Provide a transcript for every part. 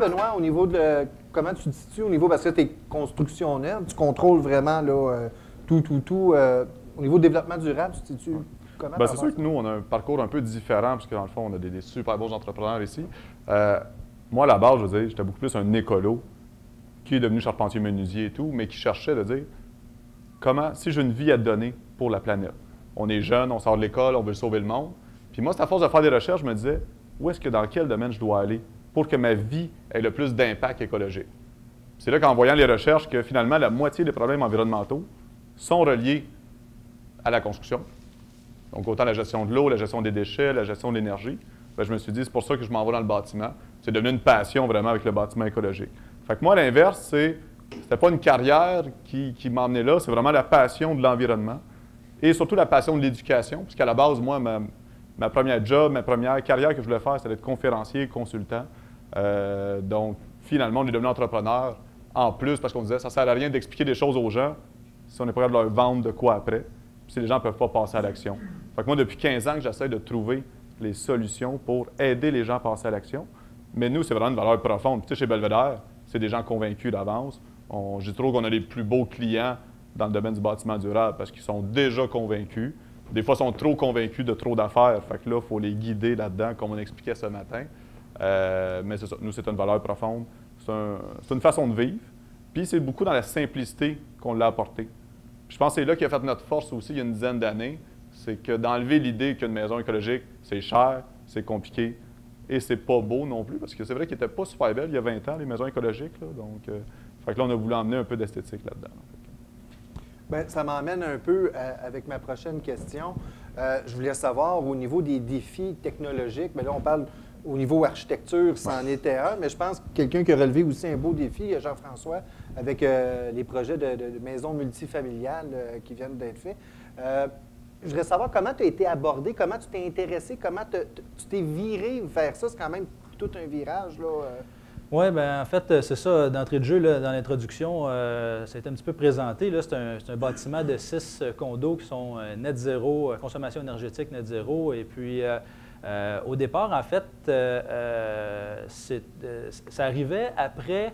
Benoît, au niveau de comment tu te situes au niveau, parce que tu es constructionneur, tu contrôles vraiment là, tout, au niveau de développement durable, tu te situes comment? Bien, c'est sûr que nous, on a un parcours un peu différent, parce que dans le fond, on a des super bons entrepreneurs ici. Moi, à la base, je veux dire, j'étais beaucoup plus un écolo qui est devenu charpentier menuisier et tout, mais qui cherchait de dire comment, si j'ai une vie à donner pour la planète. On est jeune, on sort de l'école, on veut sauver le monde. Puis moi, c'est à force de faire des recherches, je me disais, où est-ce que dans quel domaine je dois aller pour que ma vie ait le plus d'impact écologique? C'est là qu'en voyant les recherches, que finalement, la moitié des problèmes environnementaux sont reliés à la construction. Donc, autant la gestion de l'eau, la gestion des déchets, la gestion de l'énergie. Bien, je me suis dit, c'est pour ça que je m'en vais dans le bâtiment. C'est devenu une passion vraiment avec le bâtiment écologique. Fait que moi, à l'inverse, c'était pas une carrière qui m'a emmené là, c'est vraiment la passion de l'environnement et surtout la passion de l'éducation, puisqu'à la base, moi, ma première job, ma première carrière que je voulais faire, c'était d'être conférencier, consultant. Donc, finalement, on est devenu entrepreneur en plus parce qu'on disait, ça ne sert à rien d'expliquer des choses aux gens si on n'est pas capable de leur vendre de quoi après, puis si les gens ne peuvent pas passer à l'action. Fait que moi, depuis 15 ans que j'essaie de trouver les solutions pour aider les gens à passer à l'action. Mais nous, c'est vraiment une valeur profonde. Tu sais, chez Belvédère, c'est des gens convaincus d'avance. Je trouve qu'on a les plus beaux clients dans le domaine du bâtiment durable parce qu'ils sont déjà convaincus. Des fois, ils sont trop convaincus de trop d'affaires. Fait que là, il faut les guider là-dedans, comme on expliquait ce matin. Mais c'est ça. Nous, c'est une valeur profonde. C'est une façon de vivre. Puis, c'est beaucoup dans la simplicité qu'on l'a apporté. Puis, je pense que c'est là qui a fait notre force aussi il y a une dizaine d'années. C'est que d'enlever l'idée qu'une maison écologique, c'est cher, c'est compliqué et c'est pas beau non plus. Parce que c'est vrai qu'ils n'étaient pas super belles il y a 20 ans, les maisons écologiques. Là. Donc, fait que là, on a voulu emmener un peu d'esthétique là-dedans. Bien, ça m'emmène un peu avec ma prochaine question. Je voulais savoir, au niveau des défis technologiques, mais là, on parle au niveau architecture, c'en était un, mais je pense que quelqu'un qui a relevé aussi un beau défi, Jean-François, avec les projets de maisons multifamiliales qui viennent d'être faits. Je voudrais savoir comment tu as été abordé, comment tu t'es intéressé, comment tu t'es viré vers ça. C'est quand même tout un virage, là. Oui, bien, en fait, c'est ça, d'entrée de jeu, là, dans l'introduction, ça a été un petit peu présenté. C'est un bâtiment de 6 condos qui sont net zéro, consommation énergétique net zéro. Et puis, au départ, en fait, ça arrivait après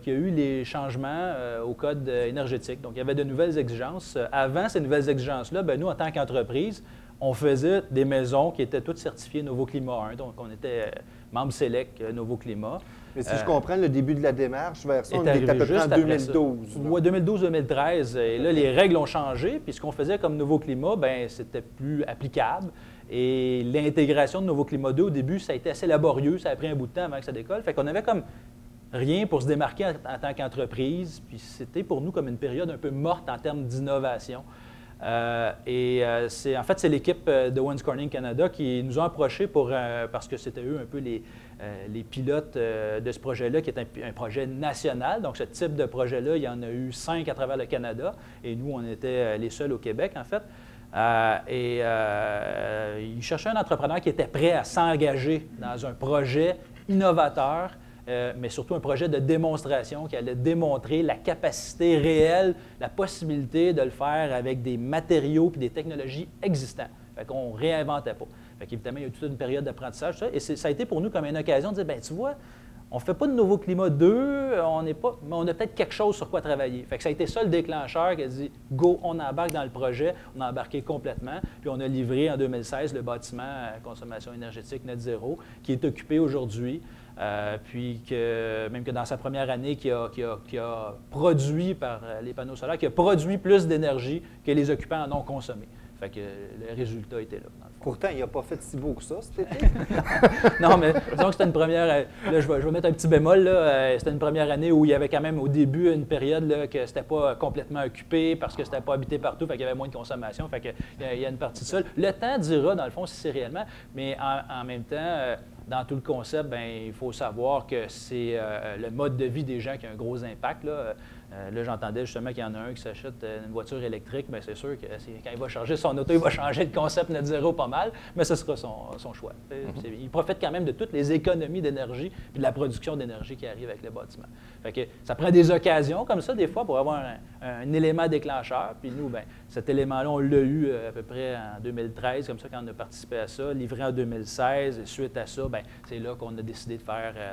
qu'il y a eu les changements au code énergétique. Donc, il y avait de nouvelles exigences. Avant ces nouvelles exigences-là, bien, nous, en tant qu'entreprise, on faisait des maisons qui étaient toutes certifiées Nouveau Climat 1. Donc, on était membre Select Nouveau Climat. Mais si je comprends, le début de la démarche vers ça, on était à peu près en 2012. Oui, 2012-2013. Et là, les règles ont changé. Puis ce qu'on faisait comme Nouveau Climat, bien, c'était plus applicable. Et l'intégration de Nouveau Climat 2, au début, ça a été assez laborieux. Ça a pris un bout de temps avant que ça décolle. Fait qu'on avait comme rien pour se démarquer en tant qu'entreprise. Puis c'était pour nous comme une période un peu morte en termes d'innovation. En fait, c'est l'équipe de Owens Corning Canada qui nous a approchés parce que c'était eux un peu les pilotes de ce projet-là, qui est un projet national. Donc, ce type de projet-là, il y en a eu 5 à travers le Canada. Et nous, on était les seuls au Québec, en fait. Ils cherchaient un entrepreneur qui était prêt à s'engager dans un projet innovateur, mais surtout un projet de démonstration qui allait démontrer la capacité réelle, la possibilité de le faire avec des matériaux et des technologies existants. Fait qu'on ne réinventait pas. Fait qu'évidemment, il y a eu toute une période d'apprentissage. Et ça a été pour nous comme une occasion de dire, bien, tu vois, on ne fait pas de Nouveau Climat 2, mais on a peut-être quelque chose sur quoi travailler. Fait que ça a été ça le déclencheur qui a dit, go, on embarque dans le projet. On a embarqué complètement. Puis on a livré en 2016 le bâtiment à consommation énergétique net zéro, qui est occupé aujourd'hui. Même que dans sa première année, qui a produit par les panneaux solaires, qui a produit plus d'énergie que les occupants en ont consommé. Fait que le résultat était là, dans le fond. Pourtant, il n'a pas fait si beau que ça cet été. Non, mais disons que c'était une première... Là, je vais mettre un petit bémol. C'était une première année où il y avait quand même au début une période là, que c'était pas complètement occupé parce que c'était pas habité partout, fait qu'il y avait moins de consommation. Fait qu'il y a une partie de ça. Le temps dira, dans le fond, si c'est réellement, mais en même temps... Dans tout le concept, bien, il faut savoir que c'est le mode de vie des gens qui a un gros impact. Là. Là, j'entendais justement qu'il y en a un qui s'achète une voiture électrique. Bien, c'est sûr que quand il va charger son auto, il va changer de concept net zéro pas mal, mais ce sera son choix. Il profite quand même de toutes les économies d'énergie et de la production d'énergie qui arrive avec le bâtiment. Fait que ça prend des occasions comme ça, des fois, pour avoir un élément déclencheur. Puis nous, bien, cet élément-là, on l'a eu à peu près en 2013, comme ça, quand on a participé à ça, livré en 2016. Et suite à ça, bien, c'est là qu'on a décidé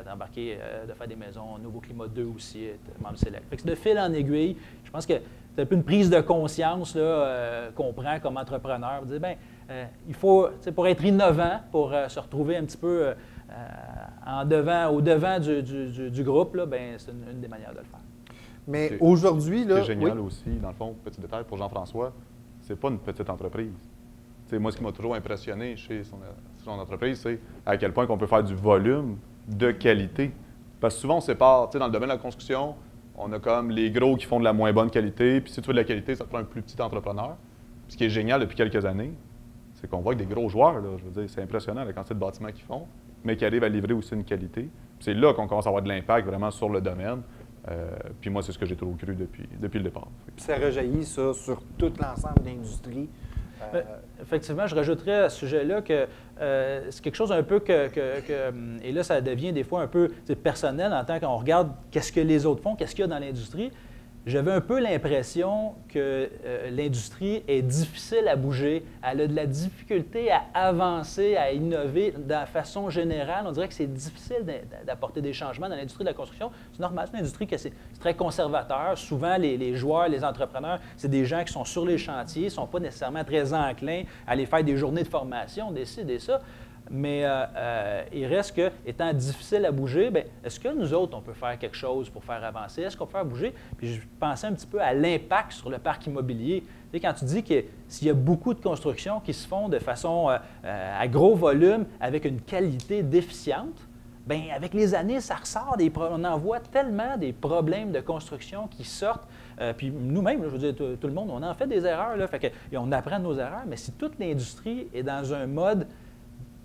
d'embarquer, de faire des maisons Nouveau Climat 2 aussi, membre Select. Fait que de fil en aiguille, je pense que c'est un peu une prise de conscience qu'on prend comme entrepreneur. Pour dire, bien, il faut, pour être innovant, pour se retrouver un petit peu au devant du groupe, là, bien, c'est une des manières de le faire. Mais aujourd'hui, là... Ce qui est génial aussi, dans le fond, petit détail pour Jean-François, c'est pas une petite entreprise. T'sais, moi, ce qui m'a toujours impressionné chez son entreprise, c'est à quel point on peut faire du volume de qualité. Parce que souvent, on sépare, dans le domaine de la construction, on a comme les gros qui font de la moins bonne qualité, puis si tu veux de la qualité, ça te prend un plus petit entrepreneur. Puis ce qui est génial depuis quelques années, c'est qu'on voit que des gros joueurs, là, je veux dire, c'est impressionnant la quantité de bâtiments qu'ils font, mais qui arrivent à livrer aussi une qualité. Puis c'est là qu'on commence à avoir de l'impact vraiment sur le domaine. Puis moi, c'est ce que j'ai toujours cru depuis le départ. Puis ça rejaillit ça sur tout l'ensemble de l'industrie. Effectivement, je rajouterais à ce sujet-là que c'est quelque chose un peu et là, ça devient des fois un peu personnel en tant qu'on regarde qu'est-ce que les autres font, qu'est-ce qu'il y a dans l'industrie. J'avais un peu l'impression que l'industrie est difficile à bouger. Elle a de la difficulté à avancer, à innover. De façon générale, on dirait que c'est difficile d'apporter des changements dans l'industrie de la construction. C'est normal, c'est une industrie que c'est très conservateur. Souvent, les joueurs, les entrepreneurs, c'est des gens qui sont sur les chantiers, ne sont pas nécessairement très enclins à aller faire des journées de formation, des ci, des ça. Mais il reste que, étant difficile à bouger, bien, est-ce que nous autres, on peut faire quelque chose pour faire avancer? Est-ce qu'on peut faire bouger? Puis je pensais un petit peu à l'impact sur le parc immobilier. Tu sais, quand tu dis que s'il y a beaucoup de constructions qui se font de façon à gros volume, avec une qualité déficiente, bien, avec les années, ça ressort on en voit tellement des problèmes de construction qui sortent. Puis nous-mêmes, je veux dire, tout le monde, on en fait des erreurs, là, et on apprend de nos erreurs, mais si toute l'industrie est dans un mode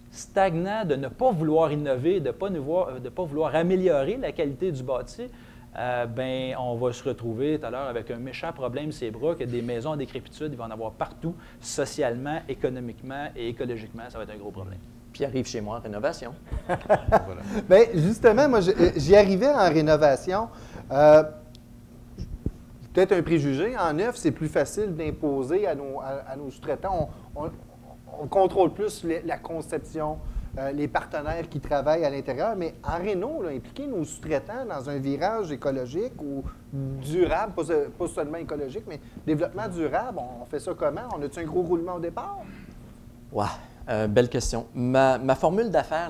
stagnant, de ne pas vouloir innover, de ne pas vouloir améliorer la qualité du bâti, bien, on va se retrouver tout à l'heure avec un méchant problème, ces bras, que des maisons en décrépitude, il va en avoir partout, socialement, économiquement et écologiquement, ça va être un gros problème. Puis arrive chez moi en rénovation. Voilà. Bien, justement, moi, j'y arrivais en rénovation. Peut-être un préjugé. En neuf, c'est plus facile d'imposer à nos sous-traitants. On contrôle plus la conception, les partenaires qui travaillent à l'intérieur, mais en réno, là, impliquer nos sous-traitants dans un virage écologique ou durable, pas seulement écologique, mais développement durable, on fait ça comment? On a-tu un gros roulement au départ? Wow, belle question. Ma formule d'affaires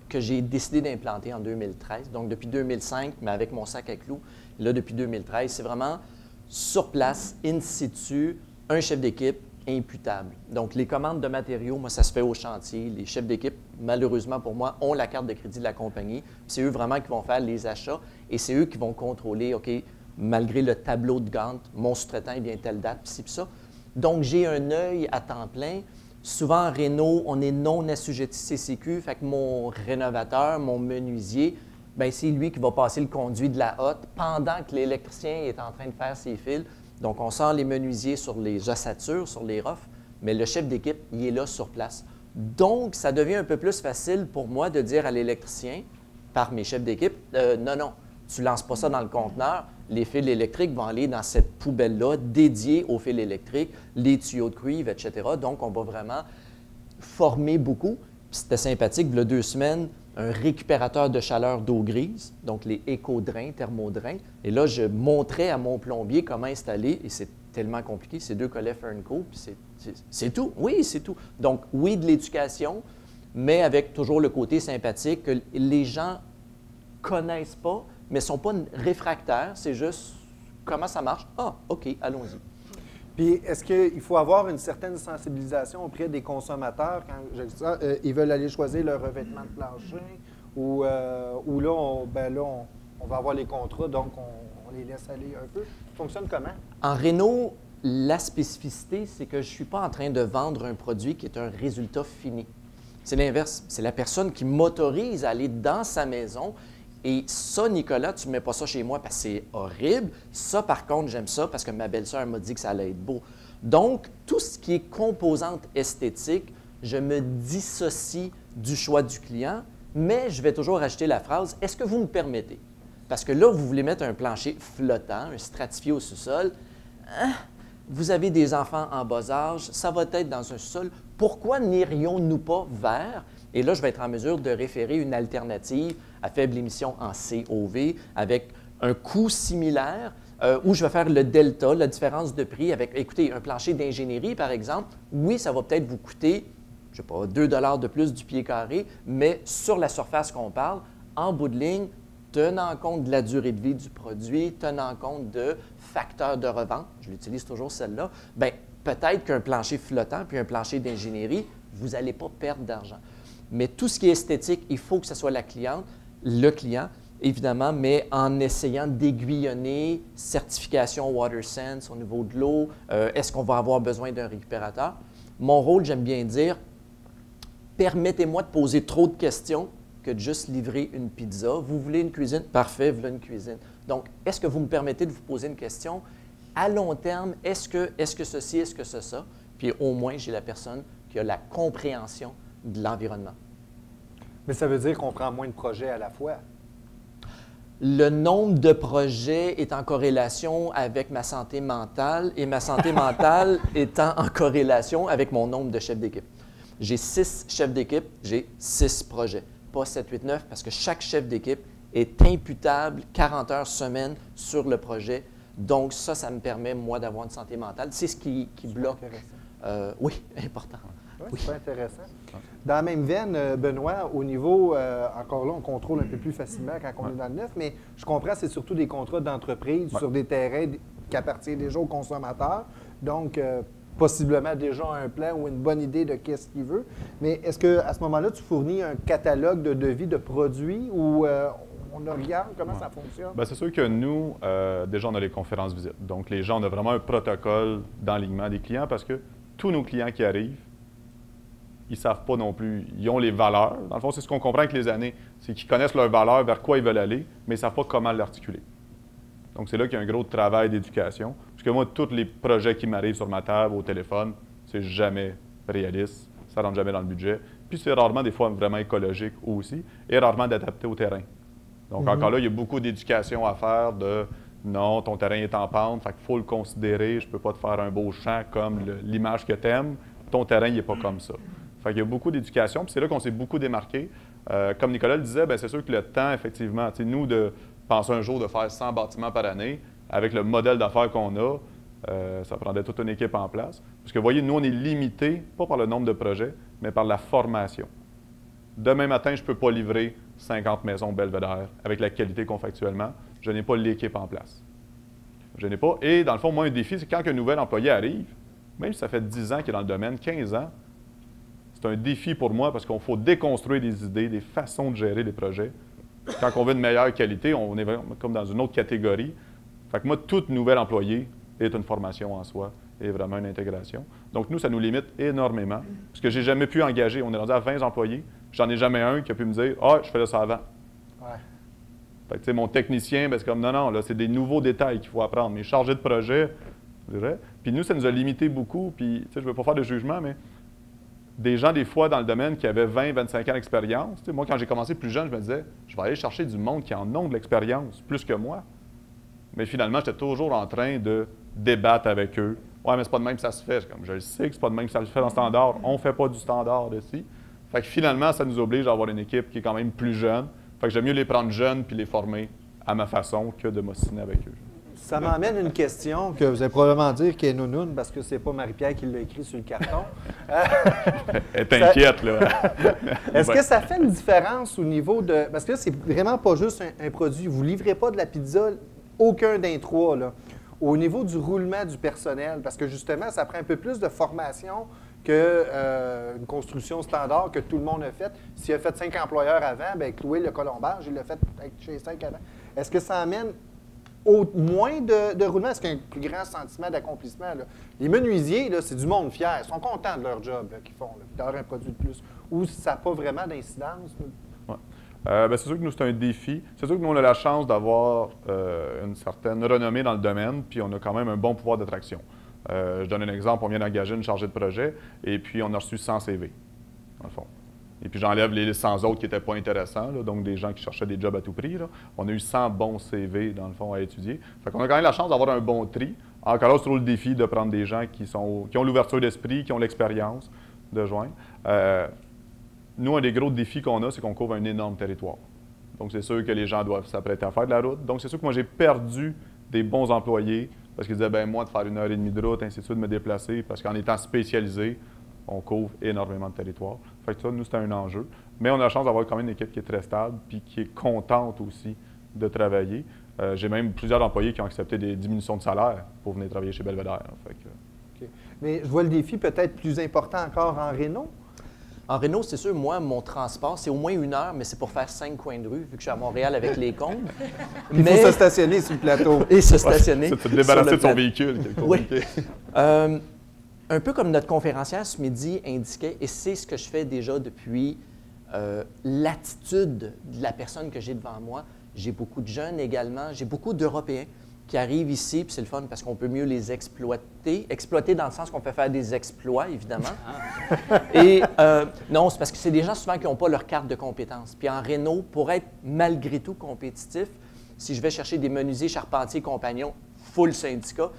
que j'ai décidé d'implanter en 2013, donc depuis 2005, mais avec mon sac à clous, là depuis 2013, c'est vraiment sur place, in situ, un chef d'équipe, imputable. Donc, les commandes de matériaux, moi, ça se fait au chantier. Les chefs d'équipe, malheureusement pour moi, ont la carte de crédit de la compagnie. C'est eux vraiment qui vont faire les achats et c'est eux qui vont contrôler, OK, malgré le tableau de Gantt, mon sous-traitant, il vient telle date, puis ci, puis ça. Donc, j'ai un œil à temps plein. Souvent, en réno, on est non assujetti CCQ, fait que mon rénovateur, mon menuisier, bien, c'est lui qui va passer le conduit de la hotte pendant que l'électricien est en train de faire ses fils. Donc, on sort les menuisiers sur les ossatures, sur les rofs, mais le chef d'équipe, il est là sur place. Donc, ça devient un peu plus facile pour moi de dire à l'électricien, par mes chefs d'équipe, non, tu ne lances pas ça dans le conteneur, les fils électriques vont aller dans cette poubelle-là dédiée aux fils électriques, les tuyaux de cuivre, etc. Donc, on va vraiment former beaucoup. Puis c'était sympathique, il y a 2 semaines, un récupérateur de chaleur d'eau grise, donc les éco-drains, thermodrains. Et là, je montrais à mon plombier comment installer, et c'est tellement compliqué, c'est 2 collets Fernco, puis c'est tout. Oui, c'est tout. Donc, oui, de l'éducation, mais avec toujours le côté sympathique que les gens connaissent pas, mais ne sont pas réfractaires, c'est juste comment ça marche. Ah, OK, allons-y. Puis, est-ce qu'il faut avoir une certaine sensibilisation auprès des consommateurs quand je dis ça, ils veulent aller choisir leur revêtement de plancher ou là, on va avoir les contrats, donc on les laisse aller un peu? Ça fonctionne comment? En réno, la spécificité, c'est que je ne suis pas en train de vendre un produit qui est un résultat fini. C'est l'inverse. C'est la personne qui m'autorise à aller dans sa maison Et ça, Nicolas, tu ne mets pas ça chez moi parce que c'est horrible. Ça, par contre, j'aime ça parce que ma belle-sœur m'a dit que ça allait être beau. Donc, tout ce qui est composante esthétique, je me dissocie du choix du client, mais je vais toujours rajouter la phrase « Est-ce que vous me permettez? » Parce que là, vous voulez mettre un plancher flottant, un stratifié au sous-sol. Hein? Vous avez des enfants en bas âge, ça va être dans un sous-sol. Pourquoi n'irions-nous pas vers? Et là, je vais être en mesure de référer une alternative à faible émission en COV avec un coût similaire où je vais faire le delta, la différence de prix avec, écoutez, un plancher d'ingénierie, par exemple. Oui, ça va peut-être vous coûter, je ne sais pas, 2 $ de plus du pied carré, mais sur la surface qu'on parle, en bout de ligne, tenant compte de la durée de vie du produit, tenant compte de facteurs de revente, je l'utilise toujours celle-là, bien, peut-être qu'un plancher flottant puis un plancher d'ingénierie, vous n'allez pas perdre d'argent. Mais tout ce qui est esthétique, il faut que ce soit la cliente, le client, évidemment, mais en essayant d'aiguillonner certification WaterSense au niveau de l'eau, est-ce qu'on va avoir besoin d'un récupérateur? Mon rôle, j'aime bien dire, permettez-moi de poser trop de questions que de juste livrer une pizza. Vous voulez une cuisine? Parfait, voilà une cuisine. Donc, est-ce que vous me permettez de vous poser une question? À long terme, est-ce que ceci, est-ce que c'est ça? Puis au moins, j'ai la personne qui a la compréhension de l'environnement. Mais ça veut dire qu'on prend moins de projets à la fois. Le nombre de projets est en corrélation avec ma santé mentale et ma santé mentale étant en corrélation avec mon nombre de chefs d'équipe. J'ai 6 chefs d'équipe, j'ai 6 projets. Pas 7, 8, 9, parce que chaque chef d'équipe est imputable 40 heures semaine sur le projet. Donc ça me permet, moi, d'avoir une santé mentale. C'est ce qui bloque. Oui, important. Oui, c'est intéressant. Dans la même veine, Benoît, au niveau, encore là, on contrôle un peu plus facilement quand on est dans le neuf, mais je comprends, c'est surtout des contrats d'entreprise sur des terrains qui appartiennent déjà aux consommateurs. Donc, possiblement déjà un plan ou une bonne idée de qu'est-ce qu'il veut. Mais est-ce qu'à ce moment-là, tu fournis un catalogue de devis de produits ou on regarde comment ça fonctionne? Bien, c'est sûr que nous, déjà, on a les conférences visites. Donc, les gens, on a vraiment un protocole d'enlignement des clients parce que tous nos clients qui arrivent, ils ne savent pas non plus. Ils ont les valeurs. Dans le fond, c'est ce qu'on comprend avec les années. C'est qu'ils connaissent leurs valeurs, vers quoi ils veulent aller, mais ils ne savent pas comment l'articuler. Donc, c'est là qu'il y a un gros travail d'éducation. Parce que moi, tous les projets qui m'arrivent sur ma table, au téléphone, c'est jamais réaliste. Ça ne rentre jamais dans le budget. Puis, c'est rarement, des fois, vraiment écologique aussi, et rarement d'adapter au terrain. Donc, encore là, il y a beaucoup d'éducation à faire de non, ton terrain est en pente, fait qu'il faut le considérer. Je ne peux pas te faire un beau champ comme l'image que tu aimes. Ton terrain, il n'est pas comme ça. Fait qu'il y a beaucoup d'éducation, puis c'est là qu'on s'est beaucoup démarqué. Comme Nicolas le disait, bien, c'est sûr que le temps, effectivement, nous, de penser un jour de faire 100 bâtiments par année, avec le modèle d'affaires qu'on a, ça prendrait toute une équipe en place. Parce que, vous voyez, nous, on est limité, pas par le nombre de projets, mais par la formation. Demain matin, je ne peux pas livrer 50 maisons Belvédère avec la qualité qu'on fait actuellement. Je n'ai pas l'équipe en place. Je n'ai pas. Et dans le fond, moi, un défi, c'est quand un nouvel employé arrive, même si ça fait 10 ans qu'il est dans le domaine, 15 ans, c'est un défi pour moi parce qu'il faut déconstruire des idées, des façons de gérer des projets. Quand on veut une meilleure qualité, on est comme dans une autre catégorie. Fait que moi, tout nouvel employé est une formation en soi et vraiment une intégration. Donc, nous, ça nous limite énormément parce que je n'ai jamais pu engager. On est rendu à 20 employés. J'en ai jamais un qui a pu me dire « Ah, je faisais ça avant. Ouais. » Fait que, tu sais, mon technicien, c'est comme « Non, non, là, c'est des nouveaux détails qu'il faut apprendre. » Mais chargé de projet, je dirais. Puis nous, ça nous a limité beaucoup. Puis, tu sais, je ne veux pas faire de jugement, mais des gens, des fois, dans le domaine, qui avaient 20, 25 ans d'expérience. Moi, quand j'ai commencé plus jeune, je me disais, je vais aller chercher du monde qui en ont de l'expérience, plus que moi. Mais finalement, j'étais toujours en train de débattre avec eux. Ouais, mais c'est pas de même que ça se fait. Comme, je le sais que c'est pas de même que ça se fait dans le standard. On ne fait pas du standard ici. Fait que finalement, ça nous oblige à avoir une équipe qui est quand même plus jeune. Fait que j'aime mieux les prendre jeunes puis les former à ma façon que de m'ostiner avec eux. Ça m'amène une question que vous allez probablement dire qui est nounoune parce que c'est pas Marie-Pierre qui l'a écrit sur le carton. Elle t'inquiète, là. Est-ce que ça fait une différence au niveau de... Parce que là, c'est vraiment pas juste un produit. Vous ne livrez pas de la pizza, aucun d'un trois, là. Au niveau du roulement du personnel, parce que justement, ça prend un peu plus de formation qu'une construction standard que tout le monde a faite. S'il a fait 5 employeurs avant, bien, Chloé Le Colombage, il l'a fait chez 5 avant. Est-ce que ça amène moins de roulement? Est-ce qu'il y a un plus grand sentiment d'accomplissement? Les menuisiers, c'est du monde fier. Ils sont contents de leur job qu'ils font, d'avoir un produit de plus. Ou ça n'a pas vraiment d'incidence? Ouais. C'est sûr que nous, c'est un défi. C'est sûr que nous, on a la chance d'avoir une certaine renommée dans le domaine, puis on a quand même un bon pouvoir d'attraction. Je donne un exemple, on vient d'engager une chargée de projet, et puis on a reçu 100 CV, dans le fond. Et puis j'enlève les 100 autres qui n'étaient pas intéressants, là, donc des gens qui cherchaient des jobs à tout prix. Là. On a eu 100 bons CV, dans le fond, à étudier. Fait qu'on a quand même la chance d'avoir un bon tri. Encore là, c'est toujours le défi de prendre des gens qui ont l'ouverture d'esprit, qui ont l'expérience de joindre. Nous, un des gros défis qu'on a, c'est qu'on couvre un énorme territoire. Donc, c'est sûr que les gens doivent s'apprêter à faire de la route. Donc, c'est sûr que moi, j'ai perdu des bons employés parce qu'ils disaient, bien, moi, de faire 1h30 de route, ainsi de suite, de me déplacer, parce qu'en étant spécialisé, on couvre énormément de territoire. Fait que ça, nous, c'est un enjeu. Mais on a la chance d'avoir quand même une équipe qui est très stable puis qui est contente aussi de travailler. J'ai même plusieurs employés qui ont accepté des diminutions de salaire pour venir travailler chez Belvédère. Fait que... OK. Mais je vois le défi peut-être plus important encore en réno. En réno, c'est sûr, moi, mon transport, c'est au moins 1 heure, mais c'est pour faire 5 coins de rue, vu que je suis à Montréal avec les comptes. Il faut se stationner sur le plateau. Et se stationner. C'est de débarrasser de son véhicule. Oui. Un peu comme notre conférencière ce midi indiquait, et c'est ce que je fais déjà depuis l'attitude de la personne que j'ai devant moi. J'ai beaucoup de jeunes également, j'ai beaucoup d'Européens qui arrivent ici, puis c'est le fun parce qu'on peut mieux les exploiter. Exploiter dans le sens qu'on peut faire des exploits, évidemment. Et non, c'est parce que c'est des gens souvent qui n'ont pas leur carte de compétence. Puis en réno, pour être malgré tout compétitif, si je vais chercher des menuisiers, charpentiers, compagnons, full syndicat,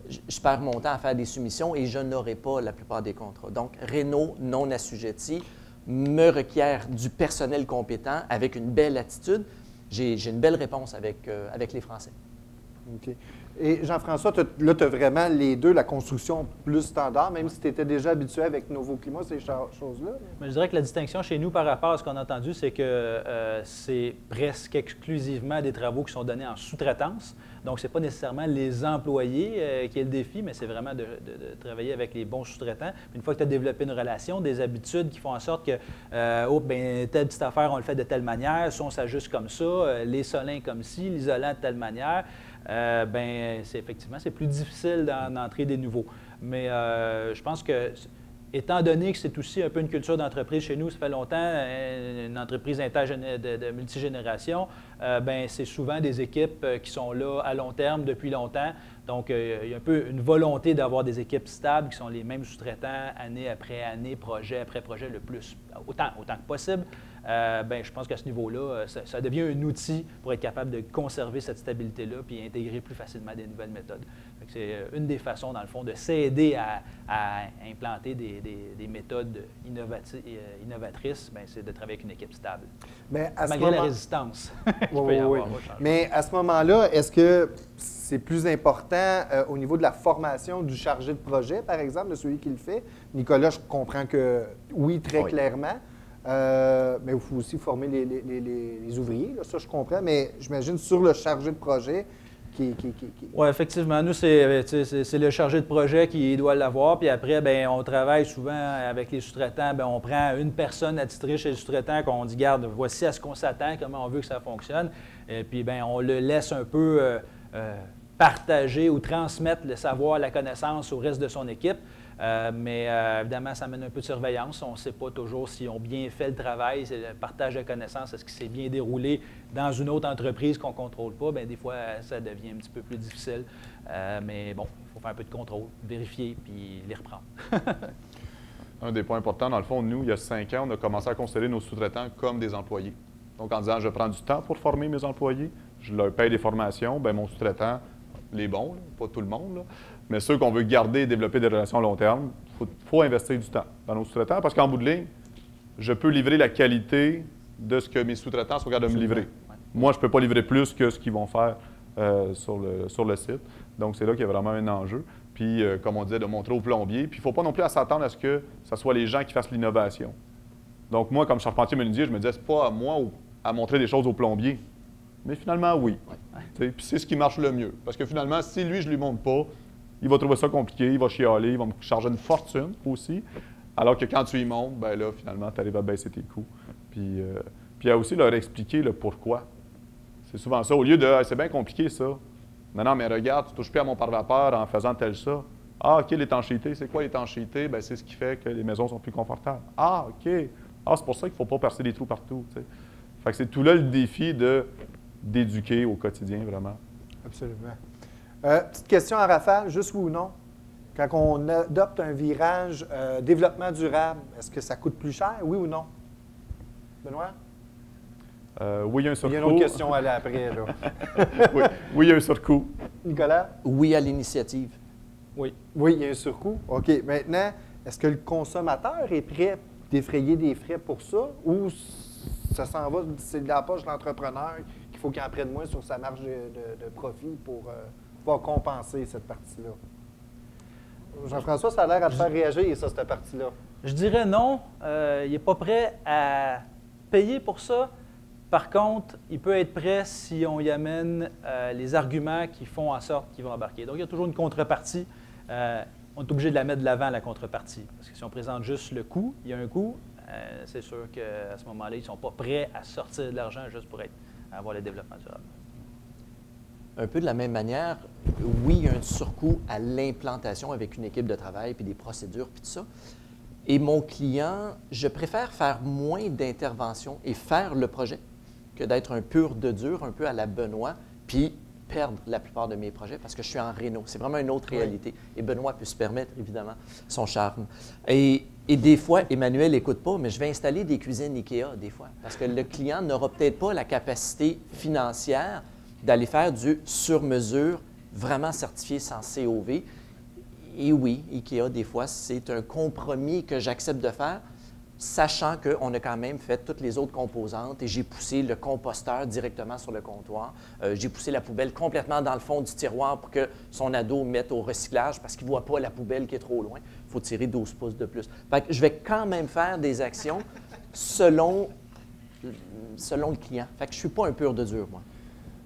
je perds mon temps à faire des soumissions et je n'aurai pas la plupart des contrats. Donc, réno non assujetti me requiert du personnel compétent avec une belle attitude. J'ai une belle réponse avec les Français. OK. Et Jean-François, là, tu as vraiment les deux, la construction plus standard, même si tu étais déjà habitué avec Nouveau Climat, ces choses-là. Mais je dirais que la distinction chez nous par rapport à ce qu'on a entendu, c'est que c'est presque exclusivement des travaux qui sont donnés en sous-traitance. Donc, ce n'est pas nécessairement les employés qui est le défi, mais c'est vraiment de travailler avec les bons sous-traitants. Une fois que tu as développé une relation, des habitudes qui font en sorte que, telle petite affaire, on le fait de telle manière, ça, on s'ajuste comme ça, les solins comme ci, l'isolant de telle manière, effectivement, c'est plus difficile d'entrer des nouveaux. Mais je pense que, étant donné que c'est aussi un peu une culture d'entreprise chez nous, ça fait longtemps, une entreprise de multigénération, c'est souvent des équipes qui sont là à long terme depuis longtemps. Donc, il y a un peu une volonté d'avoir des équipes stables qui sont les mêmes sous-traitants année après année, projet après projet, le plus, autant que possible. Je pense qu'à ce niveau-là, ça devient un outil pour être capable de conserver cette stabilité-là puis intégrer plus facilement des nouvelles méthodes. C'est une des façons, dans le fond, de s'aider à implanter des méthodes innovatrices, c'est de travailler avec une équipe stable. Malgré la résistance qu'il peut y avoir. Mais à ce moment-là, est-ce que c'est plus important au niveau de la formation du chargé de projet, par exemple, de celui qui le fait? Nicolas, je comprends que oui, très clairement. Mais il faut aussi former les ouvriers, là, ça je comprends, mais j'imagine sur le chargé de projet qui... Oui, effectivement. Nous, c'est le chargé de projet qui doit l'avoir. Puis après, on travaille souvent avec les sous-traitants. On prend une personne attitrée chez le sous-traitant qu'on dit, garde, voici à ce qu'on s'attend, comment on veut que ça fonctionne. Et puis, on le laisse un peu partager ou transmettre le savoir, la connaissance au reste de son équipe. Évidemment, ça amène un peu de surveillance. On ne sait pas toujours s'ils ont bien fait le travail, c'est le partage de connaissances, est-ce qu'il s'est bien déroulé dans une autre entreprise qu'on ne contrôle pas. Des fois, ça devient un petit peu plus difficile. Il faut faire un peu de contrôle, vérifier, puis les reprendre. Un des points importants, dans le fond, nous, il y a 5 ans, on a commencé à considérer nos sous-traitants comme des employés. Donc, en disant, je prends du temps pour former mes employés, je leur paye des formations, mon sous-traitant, les bons, là, pas tout le monde, là, mais ceux qu'on veut garder et développer des relations à long terme, il faut investir du temps dans nos sous-traitants parce qu'en bout de ligne, je peux livrer la qualité de ce que mes sous-traitants sont capables de me livrer. Moi, je ne peux pas livrer plus que ce qu'ils vont faire sur le site. Donc, c'est là qu'il y a vraiment un enjeu. Puis, comme on disait, de montrer aux plombiers. Puis, il ne faut pas non plus s'attendre à ce que ce soit les gens qui fassent l'innovation. Donc, moi, comme charpentier menuisier, je me disais, c'est pas à moi à montrer des choses aux plombiers. Mais finalement, oui. Puis, c'est ce qui marche le mieux. Parce que finalement, si lui, je ne lui montre pas, il va trouver ça compliqué, il va chialer, il va me charger une fortune aussi. Alors que quand tu y montes, là, finalement, tu arrives à baisser tes coûts. Puis il y a aussi leur expliquer le pourquoi. C'est souvent ça. Au lieu de c'est bien compliqué ça. Non, mais regarde, tu ne touches plus à mon pare-vapeur en faisant tel ça. Ah, OK, l'étanchéité. C'est quoi l'étanchéité? C'est ce qui fait que les maisons sont plus confortables. Ah, OK. Ah, c'est pour ça qu'il ne faut pas percer des trous partout. T'sais. Fait que c'est tout là le défi d'éduquer au quotidien, vraiment. Absolument. Petite question en rafale, juste oui ou non. Quand on adopte un virage développement durable, est-ce que ça coûte plus cher, oui ou non? Benoît? Oui, il y a un surcoût. Il y a une autre question à aller après, là. oui, il y a un surcoût. Nicolas? Oui à l'initiative. Oui. Oui, il y a un surcoût. OK. Maintenant, est-ce que le consommateur est prêt d'effrayer des frais pour ça ou ça s'en va, c'est de la poche de l'entrepreneur qu'il faut qu'il en prenne moins sur sa marge de profit pour pouvoir compenser cette partie-là? Jean-François, ça a l'air à te faire réagir, ça, cette partie-là. Je dirais non. Il n'est pas prêt à payer pour ça. Par contre, il peut être prêt si on y amène les arguments qui font en sorte qu'il va embarquer. Donc, il y a toujours une contrepartie. On est obligé de la mettre de l'avant, la contrepartie. Parce que si on présente juste le coût, il y a un coût, c'est sûr qu'à ce moment-là, ils ne sont pas prêts à sortir de l'argent juste pour avoir le développement durable. Un peu de la même manière, oui, il y a un surcoût à l'implantation avec une équipe de travail, puis des procédures, puis tout ça. Et mon client, je préfère faire moins d'interventions et faire le projet que d'être un pur de dur, un peu à la Benoît, puis perdre la plupart de mes projets parce que je suis en réno. C'est vraiment une autre réalité. Et Benoît peut se permettre, évidemment, son charme. Et des fois, Emmanuel n'écoute pas, mais je vais installer des cuisines IKEA des fois parce que le client n'aura peut-être pas la capacité financière d'aller faire du sur-mesure vraiment certifié sans COV. Et oui, IKEA, des fois, c'est un compromis que j'accepte de faire, sachant qu'on a quand même fait toutes les autres composantes et j'ai poussé le composteur directement sur le comptoir. J'ai poussé la poubelle complètement dans le fond du tiroir pour que son ado mette au recyclage parce qu'il ne voit pas la poubelle qui est trop loin. Il faut tirer 12 pouces de plus. Fait que je vais quand même faire des actions selon le client. Fait que je ne suis pas un pur de dur, moi.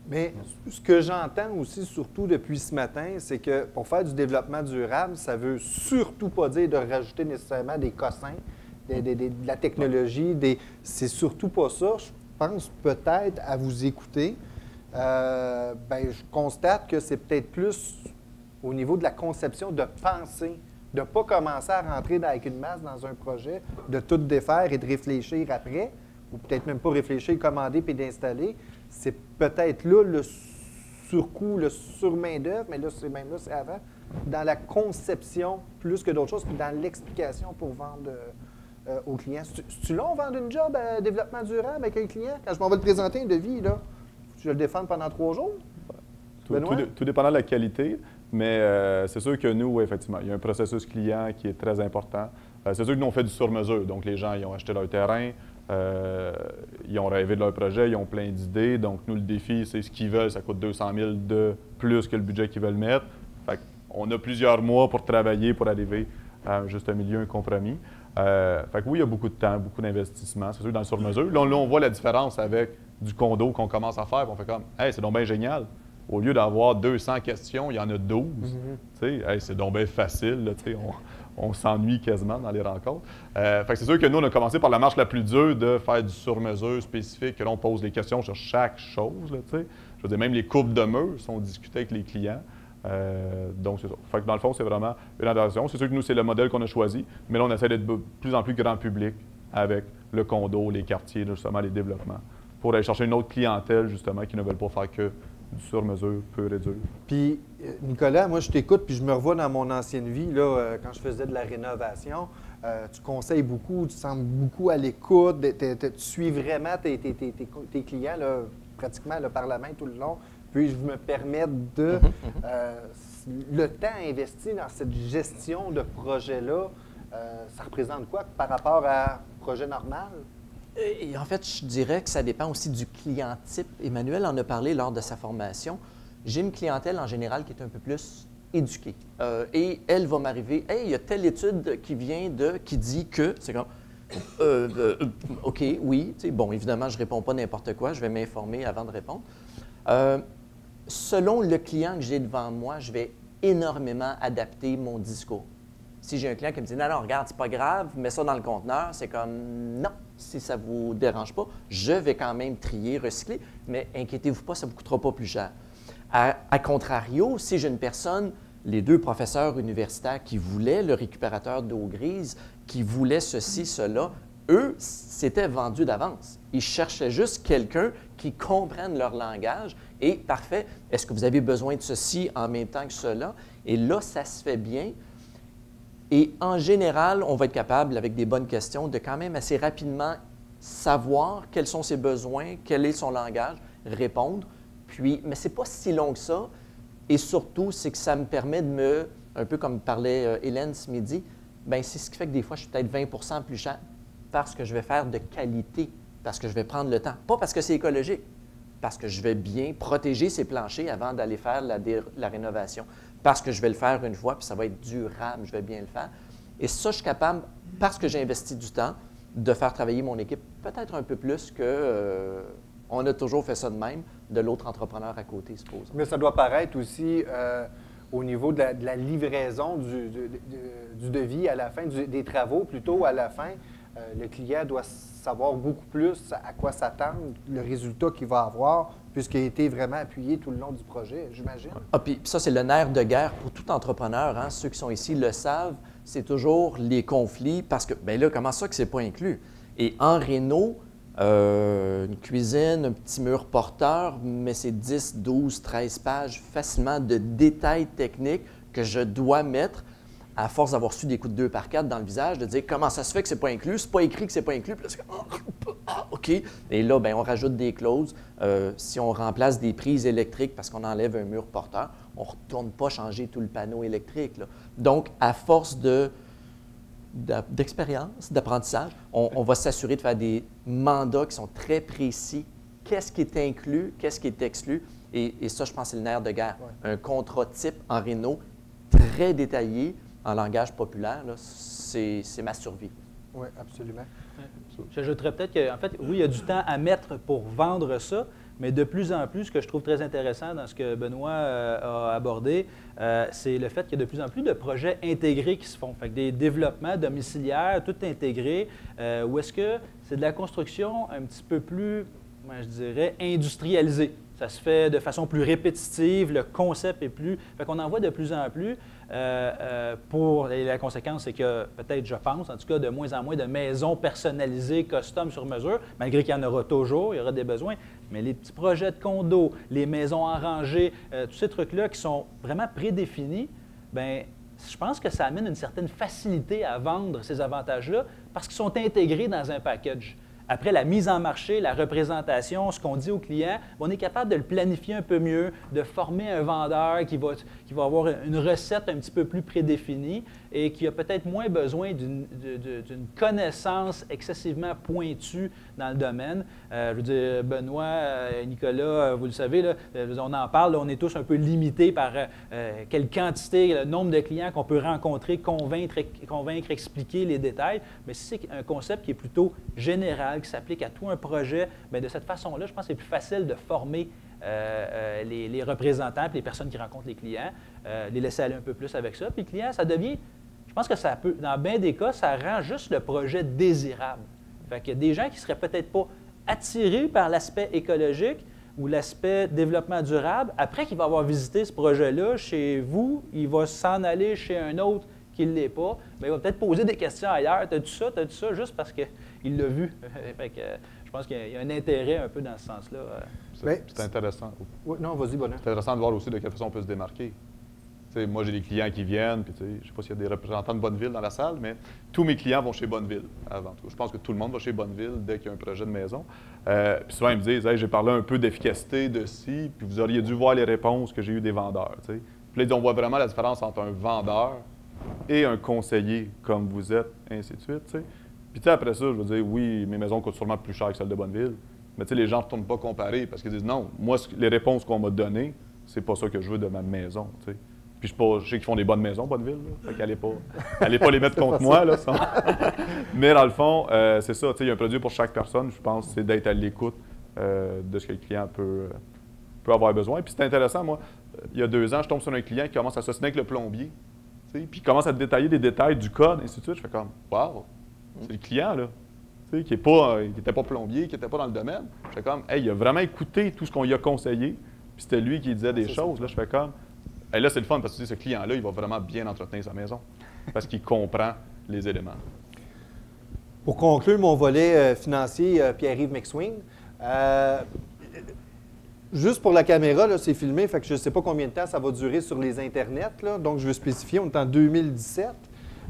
Mais ce que j'entends aussi, surtout depuis ce matin, c'est que pour faire du développement durable, ça ne veut surtout pas dire de rajouter nécessairement des cossins, de la technologie. C'est surtout pas ça. Je pense peut-être à vous écouter. Je constate que c'est peut-être plus au niveau de la conception de penser, de ne pas commencer à rentrer avec une masse dans un projet, de tout défaire et de réfléchir après, ou peut-être même pas réfléchir, commander puis d'installer. C'est peut-être là le surcoût, le sur-main-d'œuvre, mais là, c'est avant, dans la conception plus que d'autres choses, puis dans l'explication pour vendre aux clients. C'est-tu long, vendre une job à développement durable avec un client? Quand je m'en vais le présenter un devis, là, je vais le défendre pendant 3 jours? Tout dépendant de la qualité, mais c'est sûr que nous, effectivement, il y a un processus client qui est très important. C'est sûr que nous, on fait du sur-mesure. Donc, les gens, ils ont acheté leur terrain, ils ont rêvé de leur projet, ils ont plein d'idées. Donc, nous, le défi, c'est ce qu'ils veulent. Ça coûte 200 000 de plus que le budget qu'ils veulent mettre. Fait qu'on a plusieurs mois pour travailler, pour arriver à un juste milieu, un compromis. Fait que oui, il y a beaucoup de temps, beaucoup d'investissement. C'est sûr, dans le sur-mesure. Là, on voit la différence avec du condo qu'on commence à faire. On fait comme, hey, c'est donc bien génial. Au lieu d'avoir 200 questions, il y en a 12. Hey, c'est donc bien facile. Là, on s'ennuie quasiment dans les rencontres. Fait que c'est sûr que nous, on a commencé par la marche la plus dure de faire du sur-mesure spécifique, que l'on pose des questions sur chaque chose. Là, je veux dire, même les courbes de murs sont discutées avec les clients. Donc, c'est ça. Fait que dans le fond, c'est vraiment une adaptation. C'est sûr que nous, c'est le modèle qu'on a choisi, mais là, on essaie d'être de plus en plus grand public avec le condo, les quartiers, justement, les développements, pour aller chercher une autre clientèle, justement, qui ne veulent pas faire que du sur-mesure pur et dur. Puis, Nicolas, moi, je t'écoute, puis je me revois dans mon ancienne vie, là, quand je faisais de la rénovation. Tu conseilles beaucoup, tu sembles beaucoup à l'écoute, tu suis vraiment tes clients, là, pratiquement là, par la main tout le long. Puis, je me permets de... le temps investi dans cette gestion de projet-là, ça représente quoi par rapport à un projet normal? Et en fait, je dirais que ça dépend aussi du client type. Emmanuel en a parlé lors de sa formation. J'ai une clientèle en général qui est un peu plus éduquée. Et elle va m'arriver, « Hey, il y a telle étude qui vient qui dit que... » C'est comme, OK, oui. Bon, évidemment, je ne réponds pas n'importe quoi. Je vais m'informer avant de répondre. Selon le client que j'ai devant moi, je vais énormément adapter mon discours. Si j'ai un client qui me dit « Non, regarde, c'est pas grave, mets ça dans le conteneur », c'est comme « Non, si ça ne vous dérange pas, je vais quand même trier, recycler, mais inquiétez-vous pas, ça ne vous coûtera pas plus cher. » À contrario, si j'ai une personne, les 2 professeurs universitaires qui voulaient le récupérateur d'eau grise, qui voulaient ceci, cela, eux, c'était vendu d'avance. Ils cherchaient juste quelqu'un qui comprenne leur langage. Et parfait, est-ce que vous avez besoin de ceci en même temps que cela? Et là, ça se fait bien. Et en général, on va être capable, avec des bonnes questions, de quand même assez rapidement savoir quels sont ses besoins, quel est son langage, répondre. Puis, mais ce n'est pas si long que ça. Et surtout, c'est que ça me permet de me, un peu comme parlait Hélène ce midi, bien, c'est ce qui fait que des fois, je suis peut-être 20 plus cher parce que je vais faire de qualité, parce que je vais prendre le temps. Pas parce que c'est écologique, parce que je vais bien protéger ces planchers avant d'aller faire la rénovation, parce que je vais le faire une fois, puis ça va être durable, je vais bien le faire. Et ça, je suis capable, parce que j'ai investi du temps, de faire travailler mon équipe peut-être un peu plus que on a toujours fait ça de même, de l'autre entrepreneur à côté, supposons. Mais ça doit paraître aussi au niveau de la livraison du devis à la fin, des travaux plutôt à la fin. Le client doit savoir beaucoup plus à quoi s'attendre, le résultat qu'il va avoir, puisqu'il a été vraiment appuyé tout le long du projet, j'imagine. Ah, puis ça, c'est le nerf de guerre pour tout entrepreneur. Hein? Ceux qui sont ici le savent, c'est toujours les conflits parce que, bien là, comment ça que c'est pas inclus? Et en réno, une cuisine, un petit mur porteur, mais c'est 10, 12, 13 pages facilement de détails techniques que je dois mettre à force d'avoir su des coups de 2 par 4 dans le visage, de dire comment ça se fait que c'est pas inclus, c'est pas écrit que c'est pas inclus, puis là, c'est comme OK. Et là, bien, on rajoute des clauses. Si on remplace des prises électriques parce qu'on enlève un mur porteur, on ne retourne pas changer tout le panneau électrique, là. Donc, à force d'expérience, d'apprentissage, on va s'assurer de faire des mandats qui sont très précis. Qu'est-ce qui est inclus, qu'est-ce qui est exclu? Et ça, je pense, c'est le nerf de guerre. Ouais. Un contrat type en réno très détaillé, en langage populaire, c'est ma survie. Oui, absolument. J'ajouterais peut-être qu'en fait, oui, il y a du temps à mettre pour vendre ça, mais de plus en plus, ce que je trouve très intéressant dans ce que Benoît a abordé, c'est le fait qu'il y a de plus en plus de projets intégrés qui se font. Fait que des développements domiciliaires, tout intégré, où est-ce que c'est de la construction un petit peu plus, moi, je dirais, industrialisée. Ça se fait de façon plus répétitive, le concept est plus... Fait qu'on en voit de plus en plus. Et la conséquence, c'est que peut-être, je pense, en tout cas, de moins en moins de maisons personnalisées, custom sur mesure, malgré qu'il y en aura toujours, il y aura des besoins. Mais les petits projets de condos, les maisons en rangée, tous ces trucs-là qui sont vraiment prédéfinis, bien, je pense que ça amène une certaine facilité à vendre ces avantages-là parce qu'ils sont intégrés dans un package. Après la mise en marché, la représentation, ce qu'on dit aux clients, on est capable de le planifier un peu mieux, de former un vendeur qui va avoir une recette un petit peu plus prédéfinie et qui a peut-être moins besoin d'une connaissance excessivement pointue dans le domaine. Je veux dire, Benoît, Nicolas, vous le savez, là, on en parle, là, on est tous un peu limités par quelle quantité, le nombre de clients qu'on peut rencontrer, convaincre, expliquer les détails. Mais si c'est un concept qui est plutôt général, qui s'applique à tout un projet, bien, de cette façon-là, je pense que c'est plus facile de former les représentants et les personnes qui rencontrent les clients, les laisser aller un peu plus avec ça. Puis le client, ça devient, je pense que ça peut, dans bien des cas, ça rend juste le projet désirable. Fait qu'il y a des gens qui ne seraient peut-être pas attirés par l'aspect écologique ou l'aspect développement durable. Après qu'il va avoir visité ce projet-là chez vous, il va s'en aller chez un autre qui ne l'est pas. Bien, il va peut-être poser des questions ailleurs. T'as-tu ça, juste parce qu'il l'a vu. Fait que, je pense qu'il y a un intérêt un peu dans ce sens-là. C'est intéressant. Oui, non, vas-y, Bonheur. C'est intéressant de voir aussi de quelle façon on peut se démarquer. T'sais, moi, j'ai des clients qui viennent, puis je ne sais pas s'il y a des représentants de Bonneville dans la salle, mais tous mes clients vont chez Bonneville avant tout. Je pense que tout le monde va chez Bonneville dès qu'il y a un projet de maison. Puis souvent, ils me disent hey, « j'ai parlé un peu d'efficacité de ci, puis vous auriez dû voir les réponses que j'ai eues des vendeurs. » Puis là, on voit vraiment la différence entre un vendeur et un conseiller comme vous êtes, ainsi de suite. T'sais. Puis après ça, je veux dire, oui, mes maisons coûtent sûrement plus cher que celles de Bonneville, mais les gens ne retournent pas comparer parce qu'ils disent « non, moi, les réponses qu'on m'a données, c'est pas ça que je veux de ma maison. » Puis je sais qu'ils font des bonnes maisons, Bonneville. Fait qu'allez pas les mettre contre moi. Là, mais dans le fond, c'est ça. Il y a un produit pour chaque personne. Je pense c'est d'être à l'écoute de ce que le client peut avoir besoin. Puis c'est intéressant, moi, il y a 2 ans, je tombe sur un client qui commence à s'associer avec le plombier. Puis il commence à détailler des détails du code, et ainsi de suite. Je fais comme, wow, c'est le client, là. Qui n'était pas plombier, qui n'était pas dans le domaine. Je fais comme, hey, il a vraiment écouté tout ce qu'on lui a conseillé. Puis c'était lui qui disait des choses. Là, je fais comme, et là, c'est le fun parce que ce client-là, il va vraiment bien entretenir sa maison parce qu'il comprend les éléments. Pour conclure mon volet financier, Pierre-Yves McSween, juste pour la caméra, là, c'est filmé, fait que je ne sais pas combien de temps ça va durer sur les internets, là, donc je veux spécifier, on est en 2017,